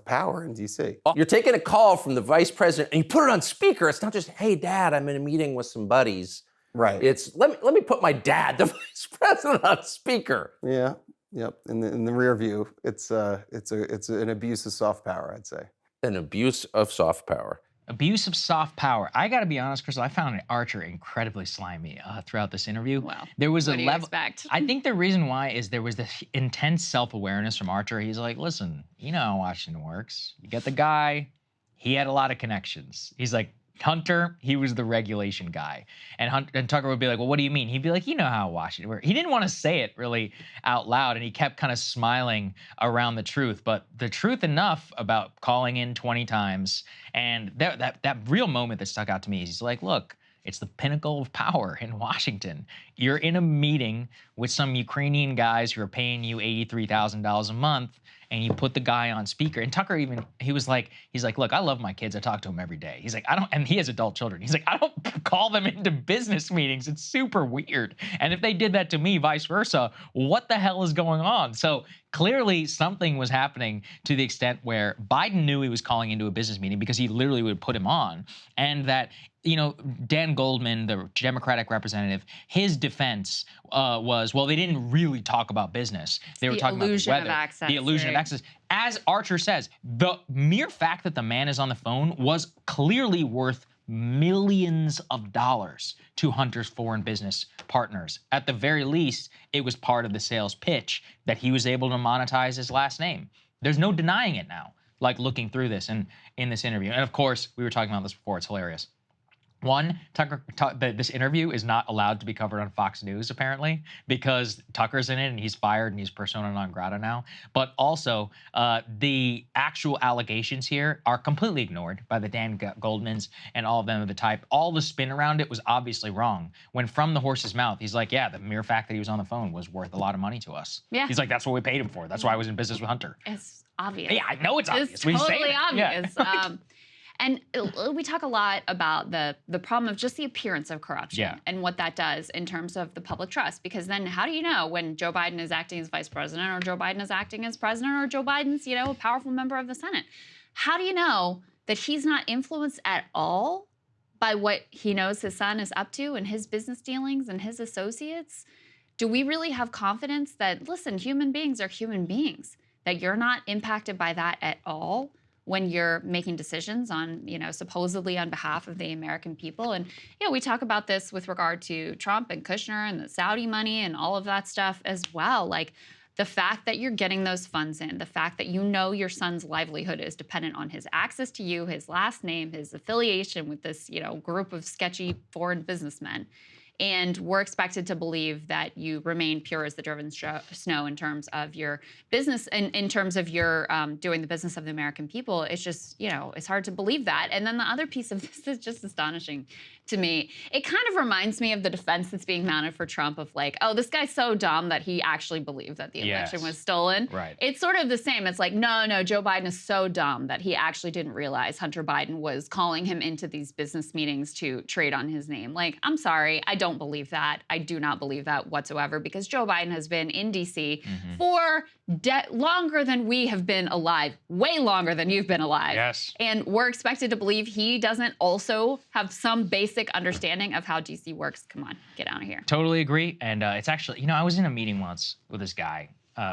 power in DC. You're taking a call from the vice president and you put it on speaker. It's not just, hey, Dad, I'm in a meeting with some buddies. Right. It's let me put my dad, the vice president, on speaker. Yeah. Yep. In the rear view, it's an abuse of soft power, I'd say. An abuse of soft power. Abuse of soft power. I got to be honest, Krystal, I found Archer incredibly slimy throughout this interview. Well, there was what a do you level. expect? I think the reason why is there was this intense self-awareness from Archer. He's like, listen, you know how Washington works. You get the guy. He had a lot of connections. He's like, Hunter, he was the regulation guy. And Tucker would be like, well, what do you mean? He'd be like, you know how Washington works. He didn't want to say it really out loud, and he kept kind of smiling around the truth. But the truth enough about calling in 20 times, and that real moment that stuck out to me is he's like, look, it's the pinnacle of power in Washington. You're in a meeting with some Ukrainian guys who are paying you $83,000 a month, and you put the guy on speaker. And Tucker he's like, look, I love my kids. I talk to them every day. He's like, and he has adult children. He's like, I don't call them into business meetings. It's super weird. And if they did that to me, vice versa, what the hell is going on? So clearly something was happening to the extent where Biden knew he was calling into a business meeting because he literally would put him on. And that, Dan Goldman, the Democratic representative, his defense was, well, they didn't really talk about business. They were talking about the weather. The illusion of access. As Archer says, the mere fact that the man is on the phone was clearly worth millions of dollars to Hunter's foreign business partners. At the very least, it was part of the sales pitch that he was able to monetize his last name. There's no denying it now, like looking through this and in this interview. And of course, we were talking about this before. It's hilarious. One, this interview is not allowed to be covered on Fox News, apparently, because Tucker's in it and he's fired and he's persona non grata now. But also, the actual allegations here are completely ignored by the Dan Goldmans and all of them of the type. All the spin around it was obviously wrong. When from the horse's mouth, he's like, yeah, the mere fact that he was on the phone was worth a lot of money to us. Yeah. He's like, that's what we paid him for. That's why I was in business with Hunter. It's obvious. Yeah, I know it's obvious. It's totally obvious. Yeah. And we talk a lot about the problem of just the appearance of corruption and what that does in terms of the public trust. Because then how do you know when Joe Biden is acting as vice president or Joe Biden is acting as president or Joe Biden's, a powerful member of the Senate? How do you know that he's not influenced at all by what he knows his son is up to and his business dealings and his associates? Do we really have confidence that, listen, human beings are human beings, that you're not impacted by that at all? when you're making decisions on, supposedly on behalf of the American people. And, we talk about this with regard to Trump and Kushner and the Saudi money and all of that stuff as well. Like, the fact that you're getting those funds in, the fact that your son's livelihood is dependent on his access to you, his last name, his affiliation with this, group of sketchy foreign businessmen. And we're expected to believe that you remain pure as the driven snow in terms of your business, in terms of your doing the business of the American people. It's just, it's hard to believe that. And then the other piece of this is just astonishing to me. It kind of reminds me of the defense that's being mounted for Trump of like, oh, this guy's so dumb that he actually believed that the election was stolen. Right. It's sort of the same. It's like, no, Joe Biden is so dumb that he actually didn't realize Hunter Biden was calling him into these business meetings to trade on his name. Like, I'm sorry, I don't believe that. I do not believe that whatsoever, because Joe Biden has been in D.C. for longer than we have been alive, way longer than you've been alive. Yes. And we're expected to believe he doesn't also have some basic understanding of how DC works. Come on, get out of here. Totally agree. And it's actually, I was in a meeting once with this guy.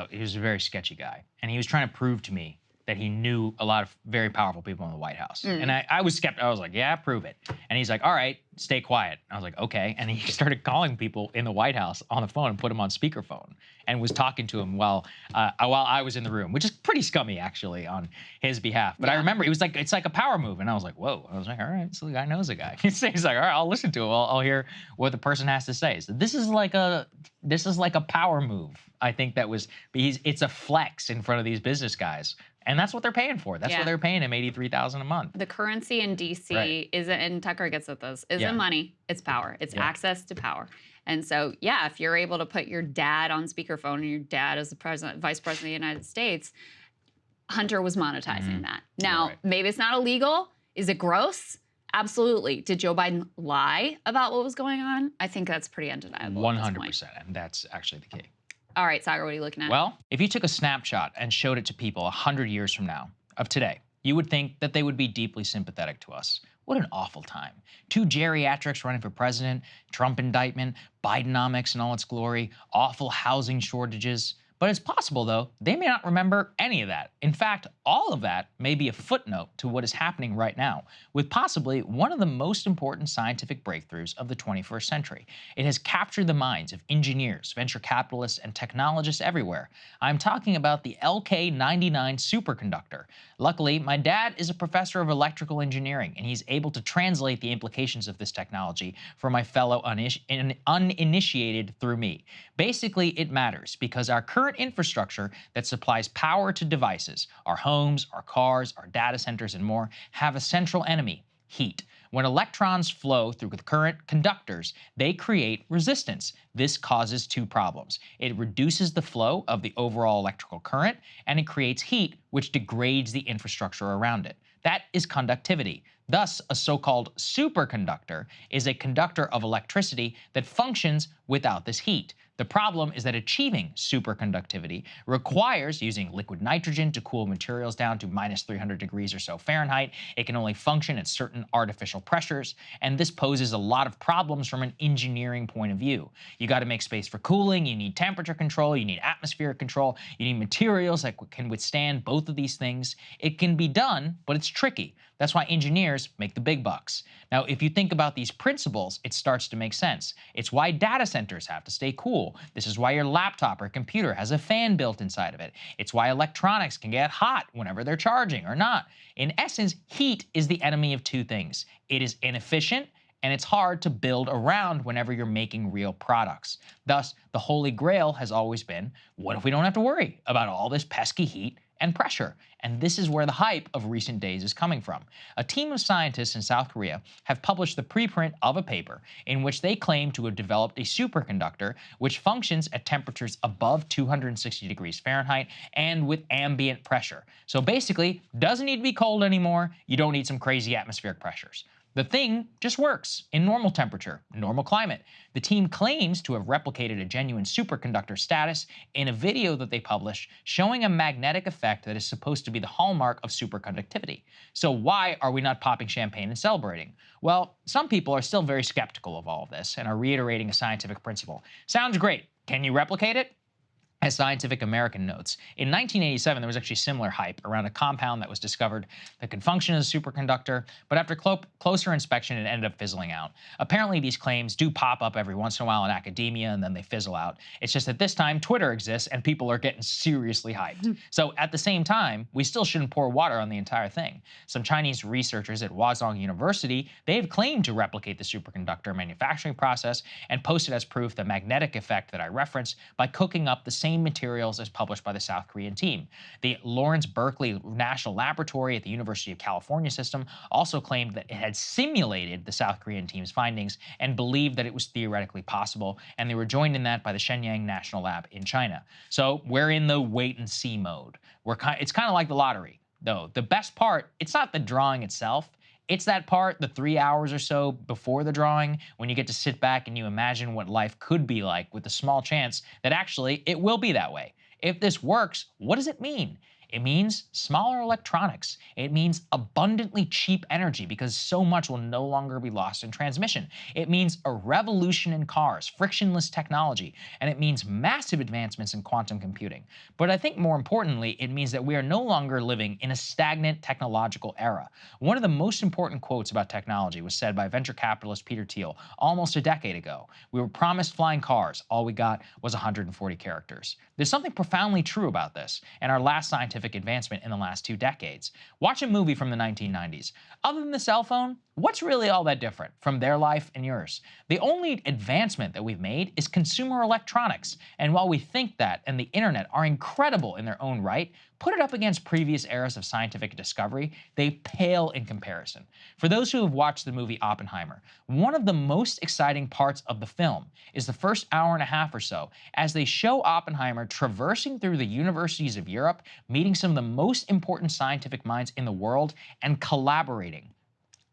He was a very sketchy guy. And he was trying to prove to me that he knew a lot of very powerful people in the White House. And I was skeptical. I was like, yeah, prove it. And he's like, all right, stay quiet. I was like, okay. And he started calling people in the White House on the phone and put them on speakerphone and was talking to him while I was in the room, which is pretty scummy, actually, on his behalf. But I remember, it's like a power move. And I was like, whoa. I was like, all right, so the guy knows a guy. He's like, all right, I'll listen to him. I'll hear what the person has to say. So this is like a power move. I think it's a flex in front of these business guys. And that's what they're paying for. That's what they're paying him, $83,000 a month. The currency in D.C. isn't, and Tucker gets at this, isn't money, it's power. It's access to power. And so, if you're able to put your dad on speakerphone and your dad is the vice president of the United States, Hunter was monetizing that. Now, maybe it's not illegal. Is it gross? Absolutely. Did Joe Biden lie about what was going on? I think that's pretty undeniable. 100%. And that's actually the key. All right, Saagar, what are you looking at? Well, if you took a snapshot and showed it to people 100 years from now, of today, you would think that they would be deeply sympathetic to us. What an awful time. 2 geriatrics running for president, Trump indictment, Bidenomics in all its glory, awful housing shortages. But it's possible, though, they may not remember any of that. In fact, all of that may be a footnote to what is happening right now, with possibly one of the most important scientific breakthroughs of the 21st century. It has captured the minds of engineers, venture capitalists, and technologists everywhere. I'm talking about the LK99 Superconductor. Luckily, my dad is a professor of electrical engineering, and he's able to translate the implications of this technology for my fellow uninitiated through me. Basically, it matters because our current infrastructure that supplies power to devices, our homes, our cars, our data centers, and more, have a central enemy: heat. When electrons flow through the current conductors, they create resistance. This causes 2 problems. It reduces the flow of the overall electrical current, and it creates heat, which degrades the infrastructure around it. That is conductivity. Thus, a so-called superconductor is a conductor of electricity that functions without this heat. The problem is that achieving superconductivity requires using liquid nitrogen to cool materials down to minus 300 degrees or so Fahrenheit. It can only function at certain artificial pressures, and this poses a lot of problems from an engineering point of view. You got to make space for cooling, you need temperature control, you need atmospheric control, you need materials that can withstand both of these things. It can be done, but it's tricky. That's why engineers make the big bucks. Now, if you think about these principles, it starts to make sense. It's why data centers have to stay cool. This is why your laptop or computer has a fan built inside of it. It's why electronics can get hot whenever they're charging or not. In essence, heat is the enemy of 2 things. It is inefficient, and it's hard to build around whenever you're making real products. Thus, the holy grail has always been, what if we don't have to worry about all this pesky heat and pressure? And this is where the hype of recent days is coming from. A team of scientists in South Korea have published the preprint of a paper in which they claim to have developed a superconductor which functions at temperatures above 260 degrees Fahrenheit and with ambient pressure. So basically, doesn't need to be cold anymore. You don't need some crazy atmospheric pressures. The thing just works in normal temperature, normal climate. The team claims to have replicated a genuine superconductor status in a video that they published showing a magnetic effect that is supposed to be the hallmark of superconductivity. So why are we not popping champagne and celebrating? Well, some people are still very skeptical of all of this and are reiterating a scientific principle. Sounds great. Can you replicate it? As Scientific American notes, in 1987, there was actually similar hype around a compound that was discovered that could function as a superconductor, but after closer inspection, it ended up fizzling out. Apparently, these claims do pop up every once in a while in academia, and then they fizzle out. It's just that this time, Twitter exists, and people are getting seriously hyped. So at the same time, we still shouldn't pour water on the entire thing. Some Chinese researchers at Huazhong University, they have claimed to replicate the superconductor manufacturing process and posted as proof the magnetic effect that I referenced by cooking up the same materials as published by the South Korean team. The Lawrence Berkeley National Laboratory at the University of California system also claimed that it had simulated the South Korean team's findings and believed that it was theoretically possible, and they were joined in that by the Shenyang National Lab in China. So we're in the wait and see mode. It's kind of like the lottery, though. The best part, it's not the drawing itself. It's that part, the 3 hours or so before the drawing, when you get to sit back and you imagine what life could be like with a small chance that actually it will be that way. If this works, what does it mean? It means smaller electronics. It means abundantly cheap energy because so much will no longer be lost in transmission. It means a revolution in cars, frictionless technology, and it means massive advancements in quantum computing. But I think more importantly, it means that we are no longer living in a stagnant technological era. One of the most important quotes about technology was said by venture capitalist Peter Thiel almost a decade ago. We were promised flying cars. All we got was 140 characters. There's something profoundly true about this, and our last scientific advancement in the last 2 decades. Watch a movie from the 1990s. Other than the cell phone, what's really all that different from their life and yours? The only advancement that we've made is consumer electronics. And while we think that and the internet are incredible in their own right, put it up against previous eras of scientific discovery, they pale in comparison. For those who have watched the movie Oppenheimer, one of the most exciting parts of the film is the first hour and a half or so, as they show Oppenheimer traversing through the universities of Europe, meeting some of the most important scientific minds in the world, and collaborating.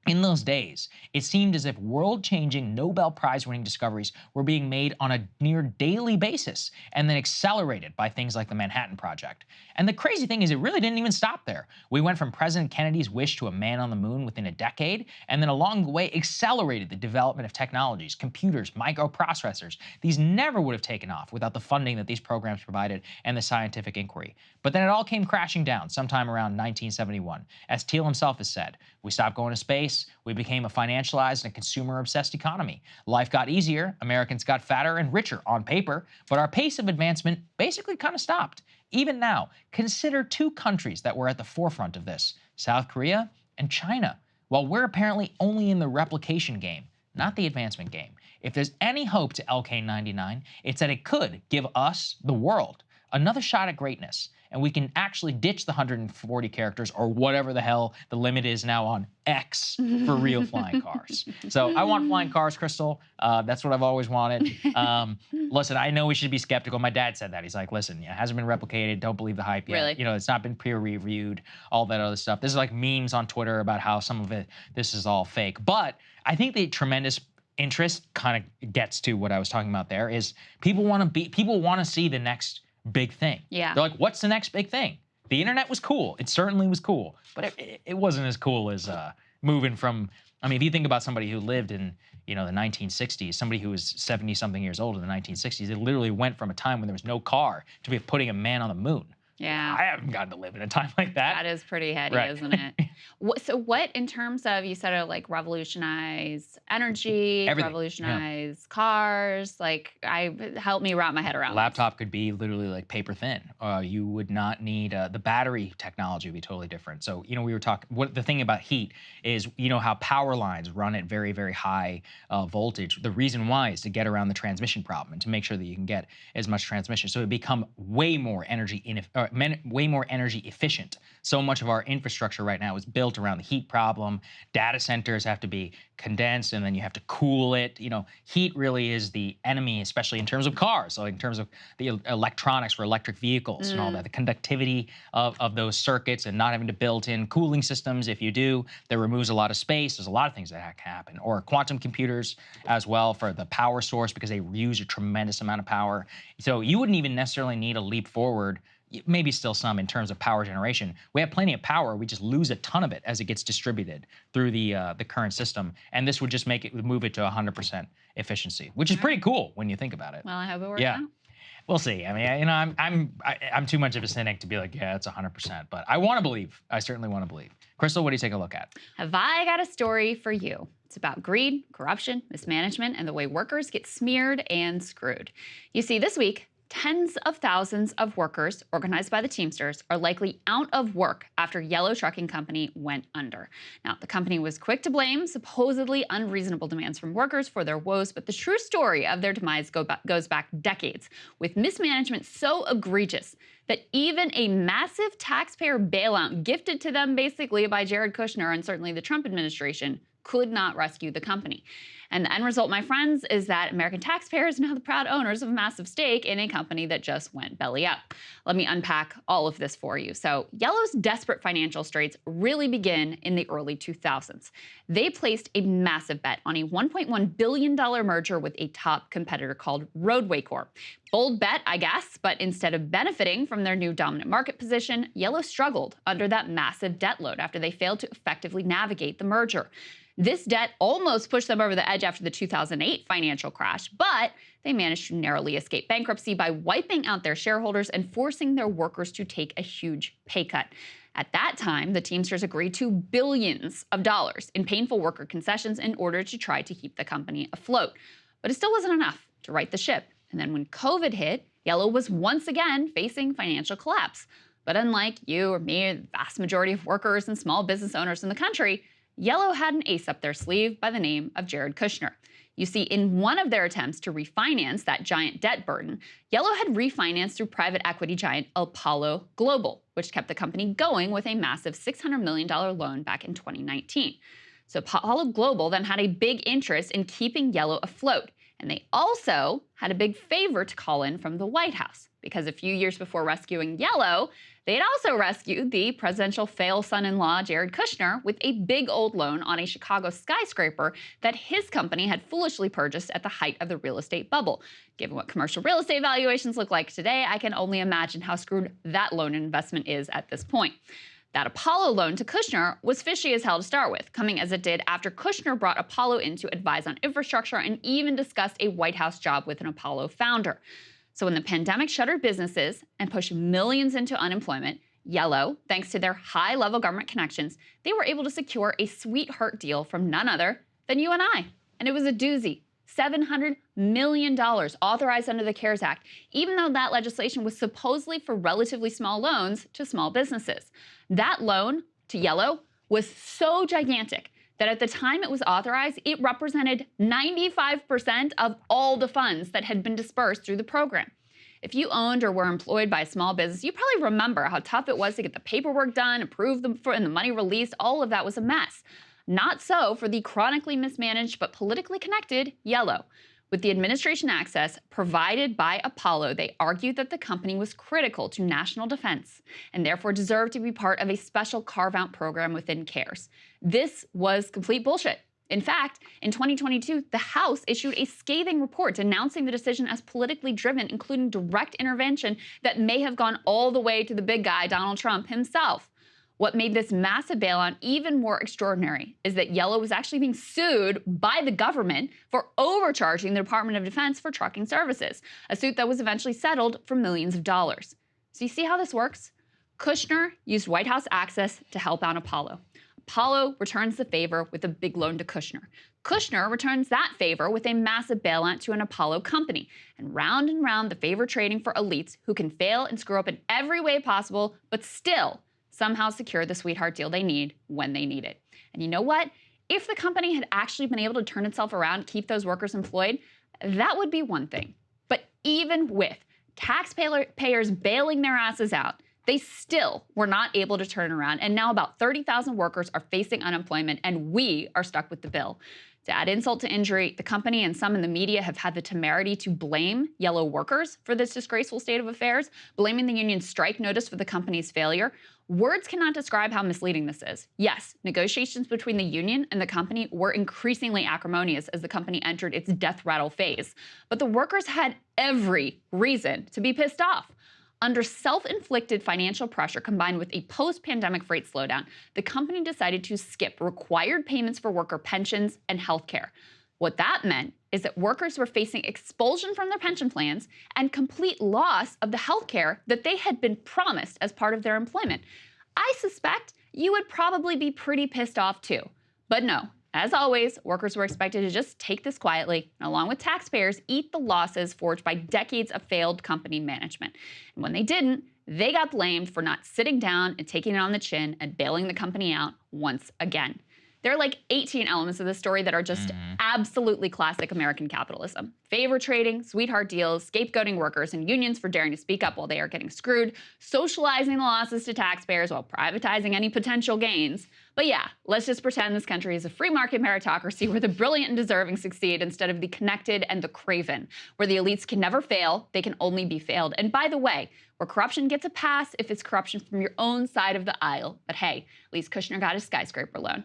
In those days, it seemed as if world-changing Nobel Prize-winning discoveries were being made on a near daily basis and then accelerated by things like the Manhattan Project. And the crazy thing is it really didn't even stop there. We went from President Kennedy's wish to a man on the moon within a decade, and then along the way accelerated the development of technologies, computers, microprocessors. These never would have taken off without the funding that these programs provided and the scientific inquiry. But then it all came crashing down sometime around 1971. As Thiel himself has said, we stopped going to space, we became a financialized and consumer-obsessed economy. Life got easier, Americans got fatter and richer on paper, but our pace of advancement basically kind of stopped. Even now, consider 2 countries that were at the forefront of this, South Korea and China. While we're apparently only in the replication game, not the advancement game. If there's any hope to LK99, it's that it could give us, the world, another shot at greatness, and we can actually ditch the 140 characters or whatever the hell the limit is now on X for real flying cars. So I want flying cars, Krystal. That's what I've always wanted. Listen, I know we should be skeptical. My dad said that. He's like, listen, it hasn't been replicated. Don't believe the hype yet. Really? You know, it's not been peer-reviewed, all that other stuff. This is like memes on Twitter about how some of this is all fake. But I think the tremendous interest kind of gets to what I was talking about there is people want to see the next big thing. Yeah. They're like, what's the next big thing? The internet was cool. It certainly was cool. But it wasn't as cool as moving from, I mean, if you think about somebody who lived in, you know, the 1960s, somebody who was 70-something years old in the 1960s, it literally went from a time when there was no car to be putting a man on the moon. Yeah. I haven't gotten to live in a time like that. That is pretty heady, Right. isn't it? So what, in terms of, you said, like revolutionize energy, Everything, revolutionize cars, like help me wrap my head around Laptop could be literally like paper thin. You would not need, the battery technology would be totally different. So, you know, we were talking, the thing about heat is, you know, how power lines run at very, very high voltage. The reason why is to get around the transmission problem and to make sure that you can get as much transmission. So it become way more energy efficient. So much of our infrastructure right now is built around the heat problem. Data centers have to be condensed, and then you have to cool it. You know, heat really is the enemy, especially in terms of cars. So in terms of the electronics for electric vehicles and all that, the conductivity of those circuits and not having to build in cooling systems. If you do, that removes a lot of space. There's a lot of things that can happen. Or quantum computers as well for the power source because they use a tremendous amount of power. So you wouldn't even necessarily need a leap forward, maybe still some in terms of power generation. We have plenty of power. We just lose a ton of it as it gets distributed through the current system. And this would just move it to 100% efficiency, which is pretty cool when you think about it. Well, I hope it works out. We'll see. I mean, you know, I'm too much of a cynic to be like, yeah, it's 100%. But I want to believe. I certainly want to believe. Krystal, what do you take a look at? Have I got a story for you? It's about greed, corruption, mismanagement, and the way workers get smeared and screwed. You see, this week, tens of thousands of workers organized by the Teamsters are likely out of work after Yellow Trucking Company went under. Now, the company was quick to blame supposedly unreasonable demands from workers for their woes, but the true story of their demise goes back decades, with mismanagement so egregious that even a massive taxpayer bailout gifted to them basically by Jared Kushner and certainly the Trump administration could not rescue the company. And the end result, my friends, is that American taxpayers are now the proud owners of a massive stake in a company that just went belly up. Let me unpack all of this for you. So Yellow's desperate financial straits really begin in the early 2000s. They placed a massive bet on a $1.1 billion merger with a top competitor called Roadway Corp. Bold bet, I guess, but instead of benefiting from their new dominant market position, Yellow struggled under that massive debt load after they failed to effectively navigate the merger. This debt almost pushed them over the edge after the 2008 financial crash, but they managed to narrowly escape bankruptcy by wiping out their shareholders and forcing their workers to take a huge pay cut. At that time, the Teamsters agreed to billions of dollars in painful worker concessions in order to try to keep the company afloat. But it still wasn't enough to right the ship. And then when COVID hit, Yellow was once again facing financial collapse. But unlike you or me or the vast majority of workers and small business owners in the country, Yellow had an ace up their sleeve by the name of Jared Kushner. You see, in one of their attempts to refinance that giant debt burden, Yellow had refinanced through private equity giant Apollo Global, which kept the company going with a massive $600 million loan back in 2019. So Apollo Global then had a big interest in keeping Yellow afloat. And they also had a big favor to call in from the White House, because a few years before rescuing Yellow, they had also rescued the presidential fail son-in-law, Jared Kushner, with a big old loan on a Chicago skyscraper that his company had foolishly purchased at the height of the real estate bubble. Given what commercial real estate valuations look like today, I can only imagine how screwed that loan investment is at this point. That Apollo loan to Kushner was fishy as hell to start with, coming as it did after Kushner brought Apollo in to advise on infrastructure and even discussed a White House job with an Apollo founder. So when the pandemic shuttered businesses and pushed millions into unemployment, Yellow, thanks to their high-level government connections, they were able to secure a sweetheart deal from none other than you and I. And it was a doozy. $700 million authorized under the CARES Act, even though that legislation was supposedly for relatively small loans to small businesses. That loan to Yellow was so gigantic that at the time it was authorized, it represented 95% of all the funds that had been dispersed through the program. If you owned or were employed by a small business, you probably remember how tough it was to get the paperwork done, approve them and the money released. All of that was a mess. Not so for the chronically mismanaged but politically connected Yellow. With the administration access provided by Apollo, they argued that the company was critical to national defense and therefore deserved to be part of a special carve-out program within CARES. This was complete bullshit. In fact, in 2022, the House issued a scathing report denouncing the decision as politically driven, including direct intervention that may have gone all the way to the big guy, Donald Trump himself. What made this massive bailout even more extraordinary is that Yellow was actually being sued by the government for overcharging the Department of Defense for trucking services, a suit that was eventually settled for millions of dollars. So you see how this works? Kushner used White House access to help out Apollo. Apollo returns the favor with a big loan to Kushner. Kushner returns that favor with a massive bailout to an Apollo company. And round the favor trading for elites who can fail and screw up in every way possible, but still somehow secure the sweetheart deal they need when they need it. And you know what? If the company had actually been able to turn itself around, keep those workers employed, that would be one thing. But even with taxpayers bailing their asses out, they still were not able to turn around. And now about 30,000 workers are facing unemployment, and we are stuck with the bill. To add insult to injury, the company and some in the media have had the temerity to blame Yellow workers for this disgraceful state of affairs, blaming the union's strike notice for the company's failure. Words cannot describe how misleading this is. Yes, negotiations between the union and the company were increasingly acrimonious as the company entered its death rattle phase. But the workers had every reason to be pissed off. Under self-inflicted financial pressure combined with a post-pandemic freight slowdown, the company decided to skip required payments for worker pensions and health care. What that meant is that workers were facing expulsion from their pension plans and complete loss of the health care that they had been promised as part of their employment. I suspect you would probably be pretty pissed off too. But no, as always, workers were expected to just take this quietly and, along with taxpayers, eat the losses forged by decades of failed company management. And when they didn't, they got blamed for not sitting down and taking it on the chin and bailing the company out once again. There are like 18 elements of this story that are just absolutely classic American capitalism. Favor trading, sweetheart deals, scapegoating workers and unions for daring to speak up while they are getting screwed, socializing the losses to taxpayers while privatizing any potential gains. But yeah, let's just pretend this country is a free market meritocracy where the brilliant and deserving succeed instead of the connected and the craven, where the elites can never fail, they can only be failed. And by the way, where corruption gets a pass if it's corruption from your own side of the aisle. But hey, at least Kushner got his skyscraper loan.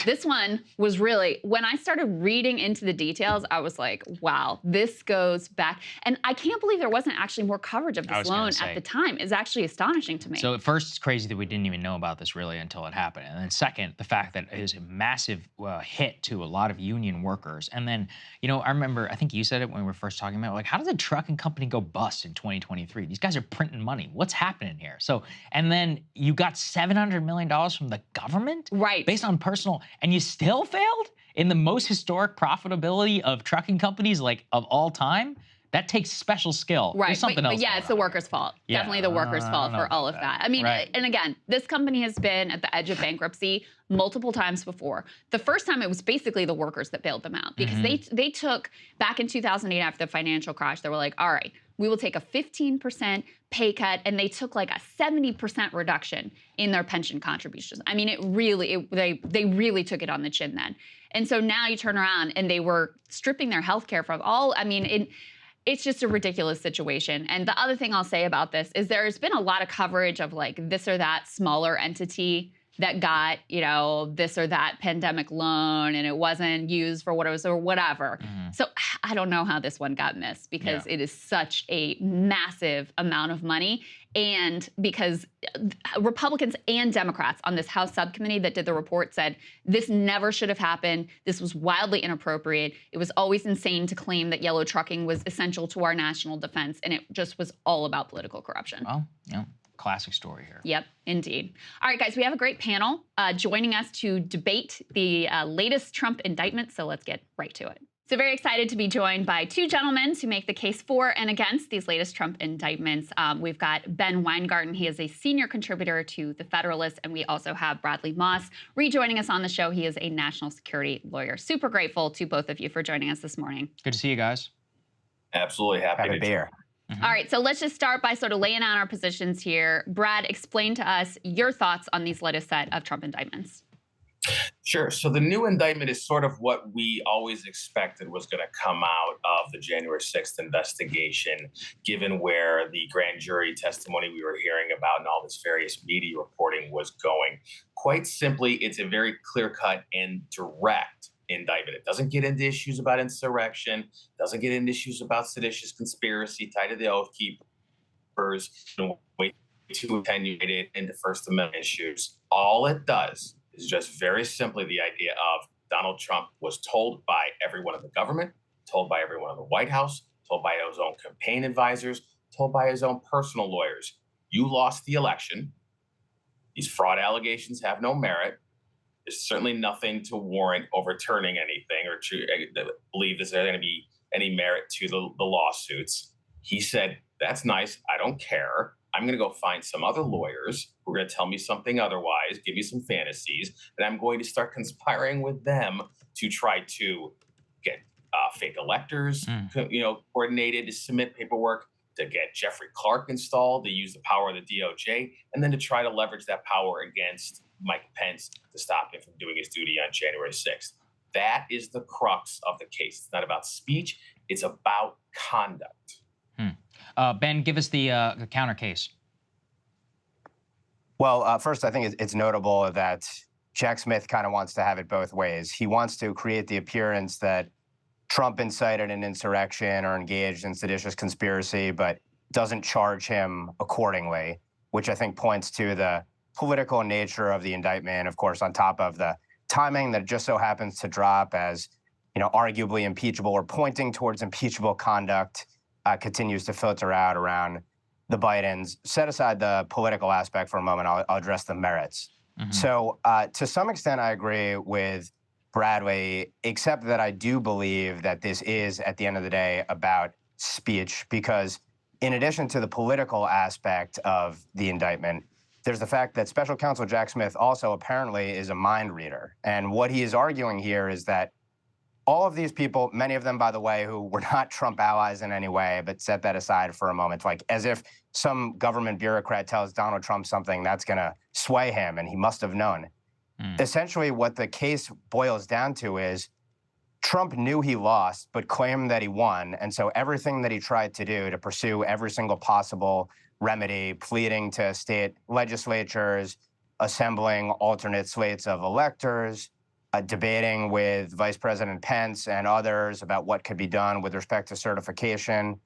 This one was really, when I started reading into the details, I was like, wow, this goes back. And I can't believe there wasn't actually more coverage of this loan at the time. It's actually astonishing to me. So at first, it's crazy that we didn't even know about this really until it happened. And then second, the fact that it was a massive hit to a lot of union workers. And then, you know, I remember, I think you said it when we were first talking about, like, how does a trucking company go bust in 2023? These guys are printing money. What's happening here? So, and then you got $700 million from the government? Right. Based on personal, and you still failed in the most historic profitability of trucking companies, like, of all time? That takes special skill. Right, There's something else. But yeah, it's the workers' fault. Yeah. Definitely the workers' fault for all of that. I mean, and again, this company has been at the edge of bankruptcy multiple times before. The first time it was basically the workers that bailed them out because they took, back in 2008 after the financial crash, they were like, all right, we will take a 15% pay cut, and they took like a 70% reduction in their pension contributions. I mean, they really took it on the chin then. And so now you turn around and they were stripping their health care from all, I mean, it's just a ridiculous situation. And the other thing I'll say about this is there's been a lot of coverage of like this or that smaller entity that got, you know, this or that pandemic loan and it wasn't used for what it was or whatever. So I don't know how this one got missed because it is such a massive amount of money. And because Republicans and Democrats on this House subcommittee that did the report said this never should have happened. This was wildly inappropriate. It was always insane to claim that yellow trucking was essential to our national defense. And it just was all about political corruption. Well, yeah. Classic story here. Yep, indeed. All right, guys, we have a great panel joining us to debate the latest Trump indictment, so let's get right to it. So very excited to be joined by two gentlemen to make the case for and against these latest Trump indictments. We've got Ben Weingarten. He is a senior contributor to The Federalist, and we also have Bradley Moss rejoining us on the show. He is a national security lawyer. Super grateful to both of you for joining us this morning. Good to see you guys. Absolutely happy to be here. All right, so let's just start by sort of laying out our positions here. Brad, explain to us your thoughts on these latest set of Trump indictments. Sure. So the new indictment is sort of what we always expected was going to come out of the January 6th investigation, given where the grand jury testimony we were hearing about and all this various media reporting was going. Quite simply, it's a very clear-cut and direct indictment. It doesn't get into issues about insurrection, doesn't get into issues about seditious conspiracy tied to the Oath Keepers, way too attenuated into First Amendment issues. All it does is just very simply the idea of Donald Trump was told by everyone in the government, told by everyone in the White House, told by his own campaign advisors, told by his own personal lawyers, you lost the election. These fraud allegations have no merit. There's certainly nothing to warrant overturning anything or to believe there's going to be any merit to the lawsuits. He said, that's nice. I don't care. I'm going to go find some other lawyers who are going to tell me something otherwise, give me some fantasies, and I'm going to start conspiring with them to try to get fake electors, coordinated to submit paperwork, to get Jeffrey Clark installed, to use the power of the DOJ, and then to try to leverage that power against Mike Pence to stop him from doing his duty on January 6th. That is the crux of the case. It's not about speech. It's about conduct. Ben, give us the counter case. Well, first, I think it's notable that Jack Smith kind of wants to have it both ways. He wants to create the appearance that Trump incited an insurrection or engaged in seditious conspiracy, but doesn't charge him accordingly, which I think points to the political nature of the indictment, of course, on top of the timing that just so happens to drop as arguably impeachable or pointing towards impeachable conduct continues to filter out around the Bidens. Set aside the political aspect for a moment. I'll address the merits. So to some extent, I agree with Bradley, except that I do believe that this is, at the end of the day, about speech, because in addition to the political aspect of the indictment, there's the fact that Special Counsel Jack Smith also apparently is a mind reader. And what he is arguing here is that all of these people, many of them, by the way, who were not Trump allies in any way, but set that aside for a moment, like as if some government bureaucrat tells Donald Trump something that's going to sway him and he must have known. Essentially, what the case boils down to is Trump knew he lost, but claimed that he won. And so everything that he tried to do to pursue every single possible remedy, pleading to state legislatures, assembling alternate slates of electors, debating with Vice President Pence and others about what could be done with respect to certification,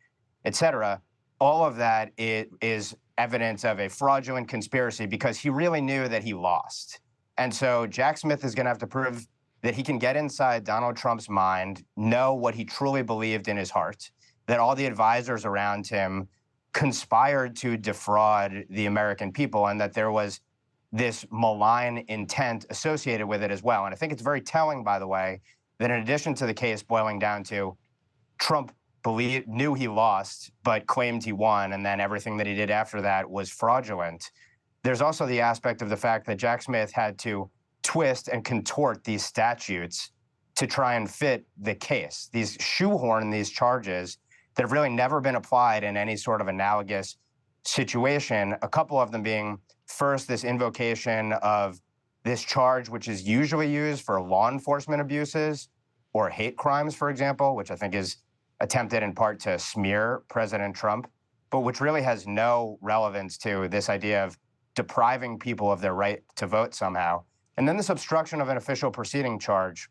et cetera. All of that is evidence of a fraudulent conspiracy because he really knew that he lost. And so Jack Smith is going to have to prove that he can get inside Donald Trump's mind, know what he truly believed in his heart, that all the advisors around him conspired to defraud the American people, and that there was this malign intent associated with it as well. And I think it's very telling, by the way, that in addition to the case boiling down to Trump knew he lost, but claimed he won, and then everything that he did after that was fraudulent, there's also the aspect of the fact that Jack Smith had to twist and contort these statutes to try and fit the case, shoehorn these charges that have really never been applied in any sort of analogous situation, a couple of them being, first, this invocation of this charge, which is usually used for law enforcement abuses or hate crimes, for example, which I think is attempted in part to smear President Trump, but which really has no relevance to this idea of depriving people of their right to vote somehow. And then this obstruction of an official proceeding charge,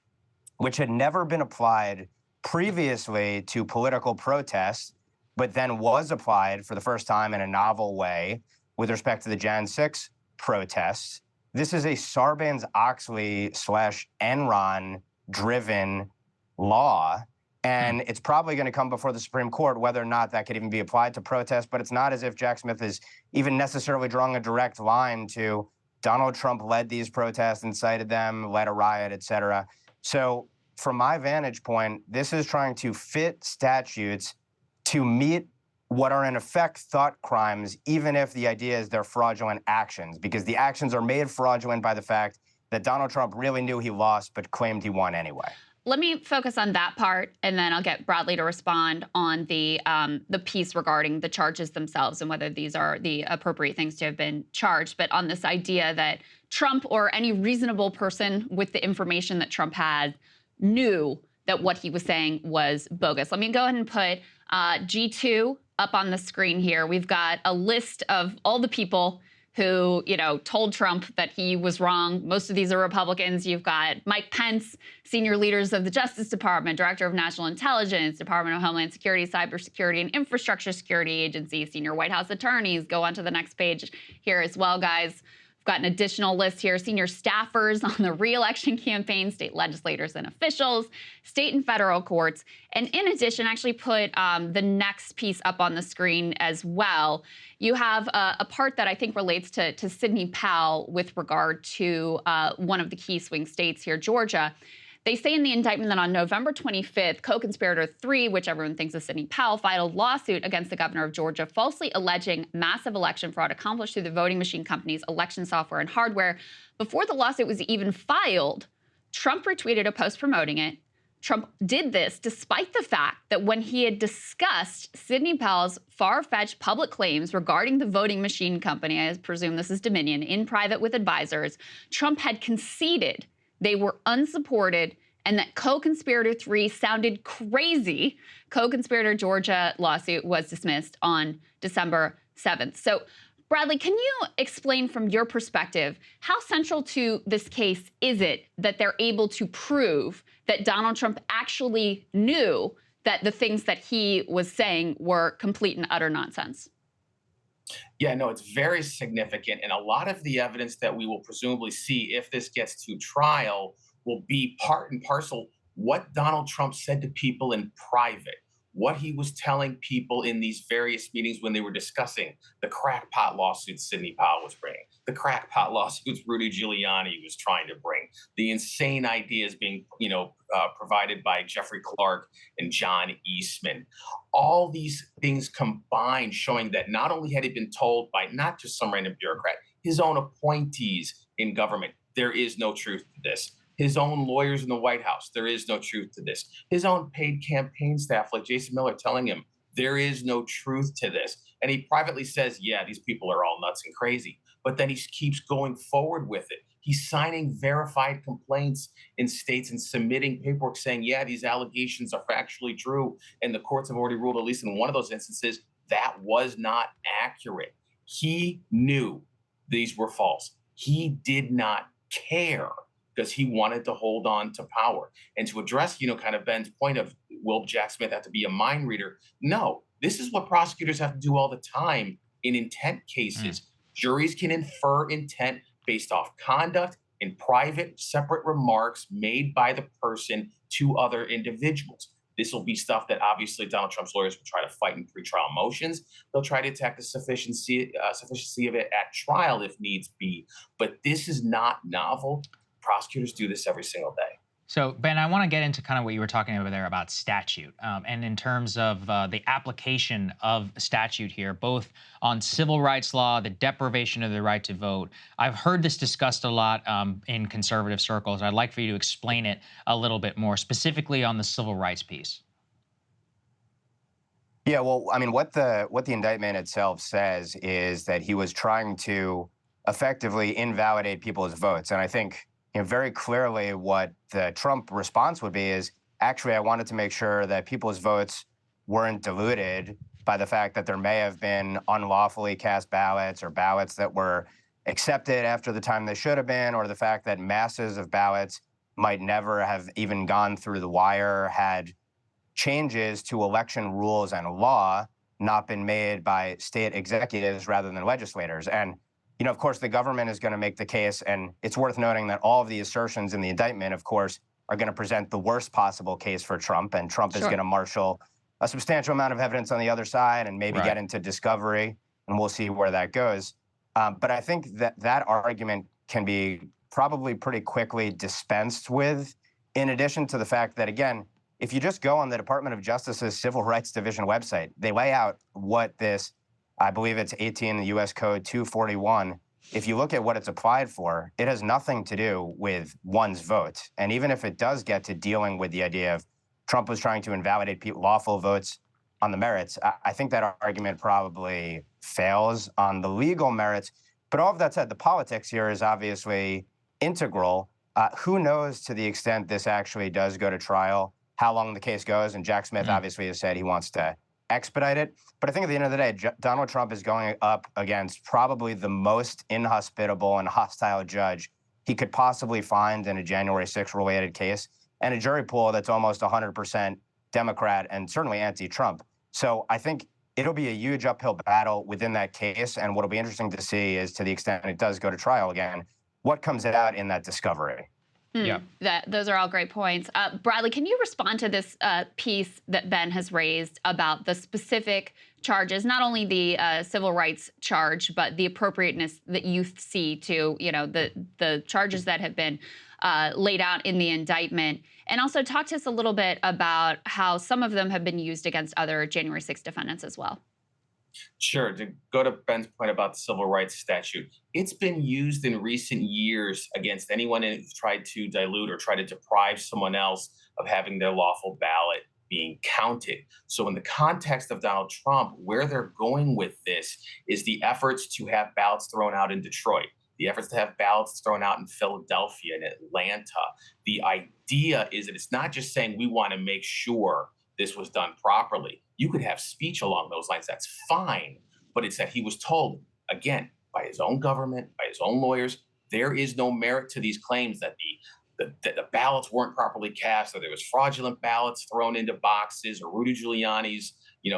which had never been applied previously to political protests, but then was applied for the first time in a novel way with respect to the Jan 6 protests. This is a Sarbanes-Oxley / Enron-driven law, and it's probably going to come before the Supreme Court whether or not that could even be applied to protests, but it's not as if Jack Smith is even necessarily drawing a direct line to Donald Trump led these protests, incited them, led a riot, et cetera. So from my vantage point, this is trying to fit statutes to meet what are in effect thought crimes, even if the idea is they're fraudulent actions, because the actions are made fraudulent by the fact that Donald Trump really knew he lost but claimed he won anyway. Let me focus on that part, and then I'll get Bradley to respond on the piece regarding the charges themselves and whether these are the appropriate things to have been charged. But on this idea that Trump or any reasonable person with the information that Trump had knew that what he was saying was bogus. Let me go ahead and put G2 up on the screen here. We've got a list of all the people who, told Trump that he was wrong. Most of these are Republicans. You've got Mike Pence, senior leaders of the Justice Department, Director of National Intelligence, Department of Homeland Security, Cybersecurity and Infrastructure Security Agency, senior White House attorneys. Go on to the next page here as well, guys. Got an additional list here, senior staffers on the re-election campaign, state legislators and officials, state and federal courts. And in addition, actually put the next piece up on the screen as well. You have a part that I think relates to Sidney Powell with regard to one of the key swing states here, Georgia. They say in the indictment that on November 25th, co-conspirator 3, which everyone thinks is Sidney Powell, filed a lawsuit against the governor of Georgia, falsely alleging massive election fraud accomplished through the voting machine company's election software and hardware. Before the lawsuit was even filed, Trump retweeted a post promoting it. Trump did this despite the fact that when he had discussed Sidney Powell's far-fetched public claims regarding the voting machine company, I presume this is Dominion, in private with advisors, Trump had conceded they were unsupported and that co-conspirator 3 sounded crazy. Co-conspirator Georgia lawsuit was dismissed on December 7th. So, Bradley, can you explain from your perspective how central to this case is it that they're able to prove that Donald Trump actually knew that the things that he was saying were complete and utter nonsense? Yeah, no, it's very significant. And a lot of the evidence that we will presumably see if this gets to trial will be part and parcel what Donald Trump said to people in private, what he was telling people in these various meetings when they were discussing the crackpot lawsuits Sidney Powell was bringing, the crackpot lawsuits Rudy Giuliani was trying to bring, the insane ideas being, provided by Jeffrey Clark and John Eastman. All these things combined showing that not only had he been told by not just some random bureaucrat, his own appointees in government, there is no truth to this. His own lawyers in the White House, there is no truth to this. His own paid campaign staff, like Jason Miller, telling him, there is no truth to this. And he privately says, yeah, these people are all nuts and crazy. But then he keeps going forward with it. He's signing verified complaints in states and submitting paperwork saying, yeah, these allegations are factually true. And the courts have already ruled, at least in one of those instances, that was not accurate. He knew these were false. He did not care, because he wanted to hold on to power. And to address, kind of Ben's point of, will Jack Smith have to be a mind reader? No, this is what prosecutors have to do all the time in intent cases. Juries can infer intent based off conduct and private, separate remarks made by the person to other individuals. This will be stuff that obviously Donald Trump's lawyers will try to fight in pretrial motions. They'll try to attack the sufficiency of it at trial if needs be. But this is not novel. Prosecutors do this every single day. So, Ben, I want to get into kind of what you were talking over there about statute, and in terms of the application of statute here, both on civil rights law, the deprivation of the right to vote. I've heard this discussed a lot in conservative circles. I'd like for you to explain it a little bit more, specifically on the civil rights piece. Yeah, well, I mean, what the indictment itself says is that he was trying to effectively invalidate people's votes, and I think, very clearly what the Trump response would be is, actually, I wanted to make sure that people's votes weren't diluted by the fact that there may have been unlawfully cast ballots or ballots that were accepted after the time they should have been, or the fact that masses of ballots might never have even gone through the wire had changes to election rules and law not been made by state executives rather than legislators. And of course, the government is going to make the case, and it's worth noting that all of the assertions in the indictment, of course, are going to present the worst possible case for Trump, and Trump is going to marshal a substantial amount of evidence on the other side and maybe get into discovery, and we'll see where that goes. But I think that argument can be probably pretty quickly dispensed with, in addition to the fact that, again, if you just go on the Department of Justice's Civil Rights Division website, they lay out what this, I believe it's 18 U.S. Code 241. If you look at what it's applied for, it has nothing to do with one's vote. And even if it does get to dealing with the idea of Trump was trying to invalidate lawful votes on the merits, I think that argument probably fails on the legal merits. But all of that said, the politics here is obviously integral. Who knows, to the extent this actually does go to trial, how long the case goes. And Jack Smith obviously has said he wants to expedite it. But I think at the end of the day, Donald Trump is going up against probably the most inhospitable and hostile judge he could possibly find in a January 6th related case, and a jury pool that's almost 100% Democrat and certainly anti-Trump. So I think it'll be a huge uphill battle within that case. And what'll be interesting to see is, to the extent it does go to trial again, what comes out in that discovery. Yeah, those are all great points. Bradley, can you respond to this piece that Ben has raised about the specific charges, not only the civil rights charge, but the appropriateness that you see to, the charges that have been laid out in the indictment, and also talk to us a little bit about how some of them have been used against other January 6th defendants as well. Sure. To go to Ben's point about the civil rights statute, it's been used in recent years against anyone who's tried to dilute or try to deprive someone else of having their lawful ballot being counted. So in the context of Donald Trump, where they're going with this is the efforts to have ballots thrown out in Detroit, the efforts to have ballots thrown out in Philadelphia and Atlanta. The idea is that it's not just saying we want to make sure this was done properly. You could have speech along those lines, that's fine. But it's that he was told, again, by his own government, by his own lawyers, there is no merit to these claims that the ballots weren't properly cast, or there was fraudulent ballots thrown into boxes, or Rudy Giuliani's,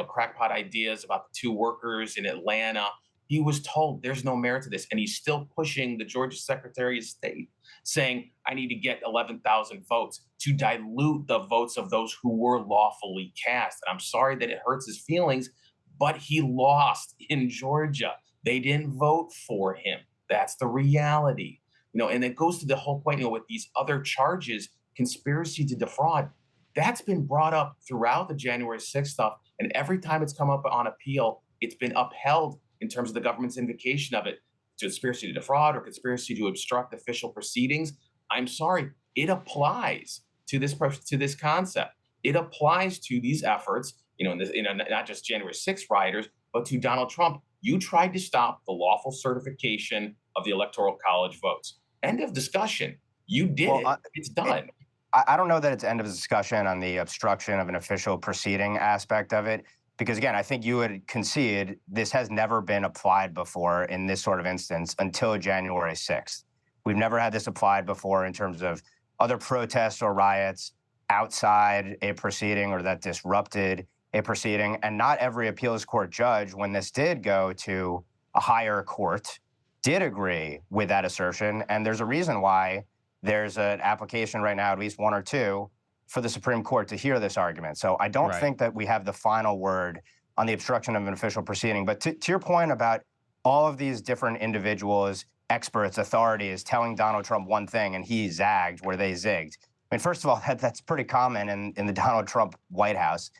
crackpot ideas about the two workers in Atlanta. He was told there's no merit to this, and he's still pushing the Georgia Secretary of State, saying, I need to get 11,000 votes to dilute the votes of those who were lawfully cast. And I'm sorry that it hurts his feelings, but he lost in Georgia. They didn't vote for him. That's the reality. And it goes to the whole point, with these other charges, conspiracy to defraud, that's been brought up throughout the January 6th stuff. And every time it's come up on appeal, it's been upheld in terms of the government's invocation of it. Conspiracy to defraud or conspiracy to obstruct official proceedings. I'm sorry, it applies to this concept. It applies to these efforts, not just January 6th rioters, but to Donald Trump. You tried to stop the lawful certification of the Electoral College votes. End of discussion. You did it. It's done. I don't know that it's end of discussion on the obstruction of an official proceeding aspect of it, because again, I think you would concede this has never been applied before in this sort of instance until January 6th. We've never had this applied before in terms of other protests or riots outside a proceeding or that disrupted a proceeding. And not every appeals court judge, when this did go to a higher court, did agree with that assertion. And there's a reason why there's an application right now, at least one or two, for the Supreme Court to hear this argument. So I don't think that we have the final word on the obstruction of an official proceeding. But to your point about all of these different individuals, experts, authorities telling Donald Trump one thing and he zagged where they zigged. I mean, first of all, that's pretty common in the Donald Trump White House.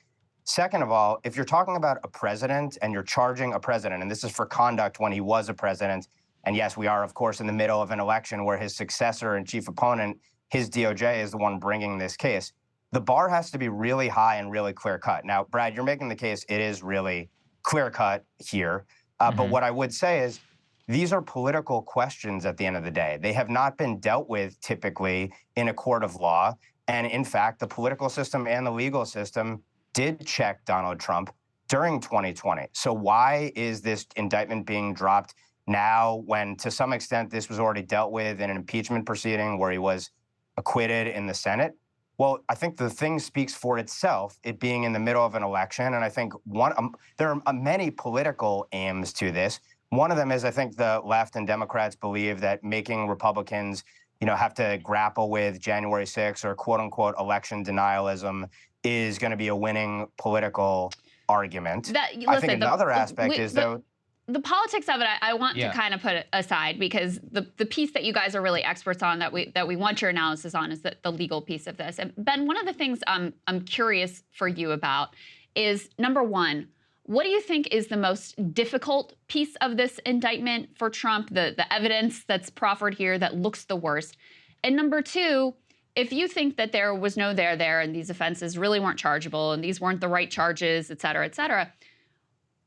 Second of all, if you're talking about a president and you're charging a president, and this is for conduct when he was a president, and yes, we are, of course, in the middle of an election where his successor and chief opponent, his DOJ, is the one bringing this case. The bar has to be really high and really clear-cut. Now, Brad, you're making the case it is really clear-cut here. But what I would say is these are political questions at the end of the day. They have not been dealt with typically in a court of law. And in fact, the political system and the legal system did check Donald Trump during 2020. So why is this indictment being dropped now when, to some extent, this was already dealt with in an impeachment proceeding where he was acquitted in the Senate? Well, I think the thing speaks for itself, it being in the middle of an election. And I think there are many political aims to this. One of them is I think the left and Democrats believe that making Republicans, have to grapple with January 6th or quote unquote election denialism is going to be a winning political argument. I think another aspect is though. The politics of it, I want to kind of put aside because the piece that you guys are really experts on that we want your analysis on is the legal piece of this. And Ben, one of the things I'm curious for you about is, number one, what do you think is the most difficult piece of this indictment for Trump, the evidence that's proffered here that looks the worst? And number two, if you think that there was no there and these offenses really weren't chargeable and these weren't the right charges, et cetera,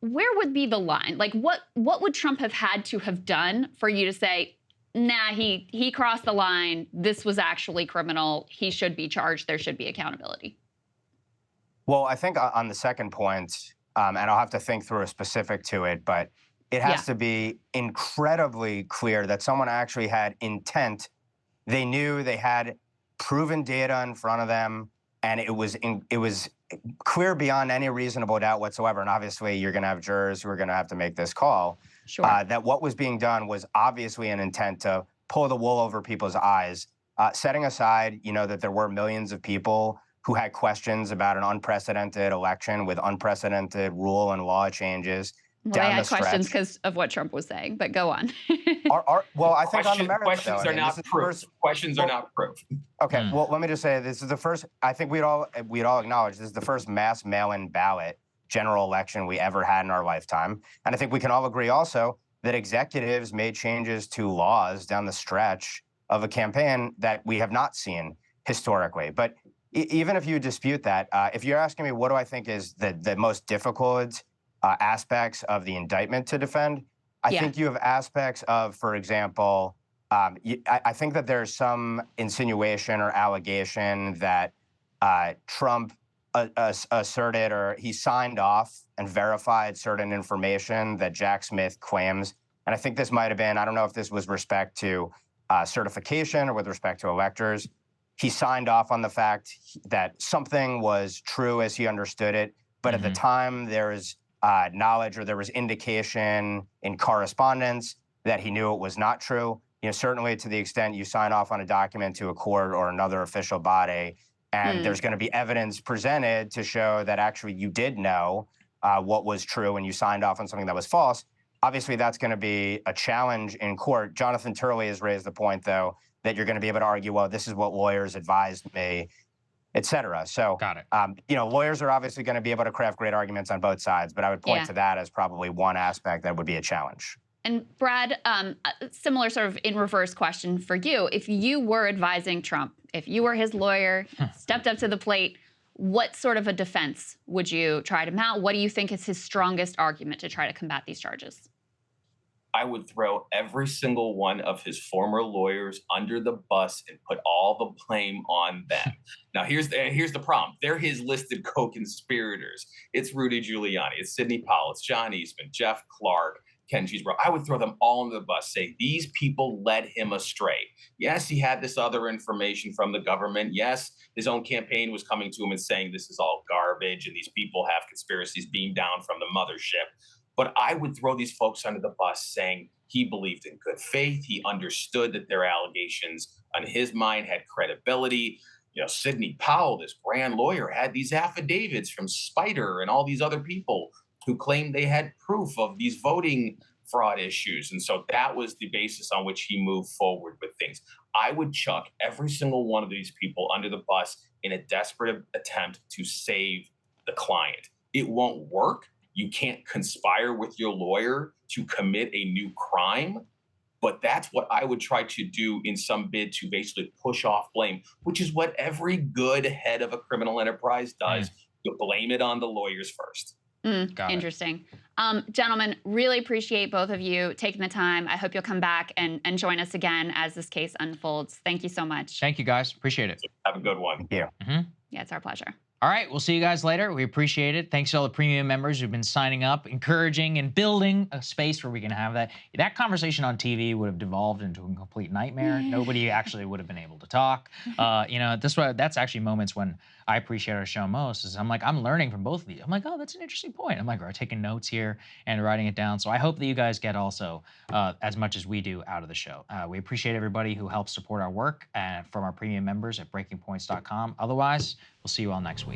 where would be the line? Like, what would Trump have had to have done for you to say, nah, he crossed the line, this was actually criminal, he should be charged, there should be accountability? Well, I think on the second point, and I'll have to think through a specific to it, but it has to be incredibly clear that someone actually had intent. They knew they had proven data in front of them, and it was clear beyond any reasonable doubt whatsoever. And obviously, you're going to have jurors who are going to have to make this call. Sure. That what was being done was obviously an intent to pull the wool over people's eyes. Setting aside, that there were millions of people who had questions about an unprecedented election with unprecedented rule and law changes. Well, they had questions because of what Trump was saying, but go on. Well, I think on the merits, questions are not proof. Questions are not proof. Okay, well, let me just say this is the first. I think we'd all acknowledge this is the first mass mail-in ballot general election we ever had in our lifetime, and I think we can all agree also that executives made changes to laws down the stretch of a campaign that we have not seen historically. But even if you dispute that, if you're asking me what do I think is the most difficult aspects of the indictment to defend, I think you have aspects of, for example, I think that there's some insinuation or allegation that Trump asserted or he signed off and verified certain information that Jack Smith claims. And I think this might have been, I don't know if this was respect to certification or with respect to electors. He signed off on the fact that something was true as he understood it. But at the time, there was knowledge or there was indication in correspondence that he knew it was not true. certainly to the extent you sign off on a document to a court or another official body, and there's going to be evidence presented to show that actually you did know what was true and you signed off on something that was false, obviously that's going to be a challenge in court. Jonathan Turley has raised the point, though, that you're going to be able to argue, well, this is what lawyers advised me, et cetera. So, Got it. Lawyers are obviously going to be able to craft great arguments on both sides, but I would point to that as probably one aspect that would be a challenge. And Brad, a similar sort of in reverse question for you. If you were advising Trump, if you were his lawyer, stepped up to the plate, what sort of a defense would you try to mount? What do you think is his strongest argument to try to combat these charges? I would throw every single one of his former lawyers under the bus and put all the blame on them. Now, here's the problem. They're his listed co-conspirators. It's Rudy Giuliani, it's Sidney Powell, it's John Eastman, Jeff Clark, Ken Cheesebro. I would throw them all under the bus, say these people led him astray. Yes, he had this other information from the government. Yes, his own campaign was coming to him and saying this is all garbage and these people have conspiracies beamed down from the mothership. But I would throw these folks under the bus saying he believed in good faith. He understood that their allegations on his mind had credibility. Sidney Powell, this grand lawyer, had these affidavits from Spider and all these other people who claimed they had proof of these voting fraud issues. And so that was the basis on which he moved forward with things. I would chuck every single one of these people under the bus in a desperate attempt to save the client. It won't work. You can't conspire with your lawyer to commit a new crime, but that's what I would try to do in some bid to basically push off blame, which is what every good head of a criminal enterprise does. You blame it on the lawyers first. Interesting. Gentlemen, really appreciate both of you taking the time. I hope you'll come back and join us again as this case unfolds. Thank you so much. Thank you, guys. Appreciate it. Have a good one. Thank you. Yeah, it's our pleasure. All right, we'll see you guys later. We appreciate it. Thanks to all the premium members who've been signing up, encouraging and building a space where we can have that. That conversation on TV would have devolved into a complete nightmare. Nobody actually would have been able to talk. That's actually moments when I appreciate our show most, is I'm learning from both of you. I'm like, oh, that's an interesting point. I'm like, we're taking notes here and writing it down. So I hope that you guys get also as much as we do out of the show. We appreciate everybody who helps support our work from our premium members at breakingpoints.com. Otherwise, we'll see you all next week.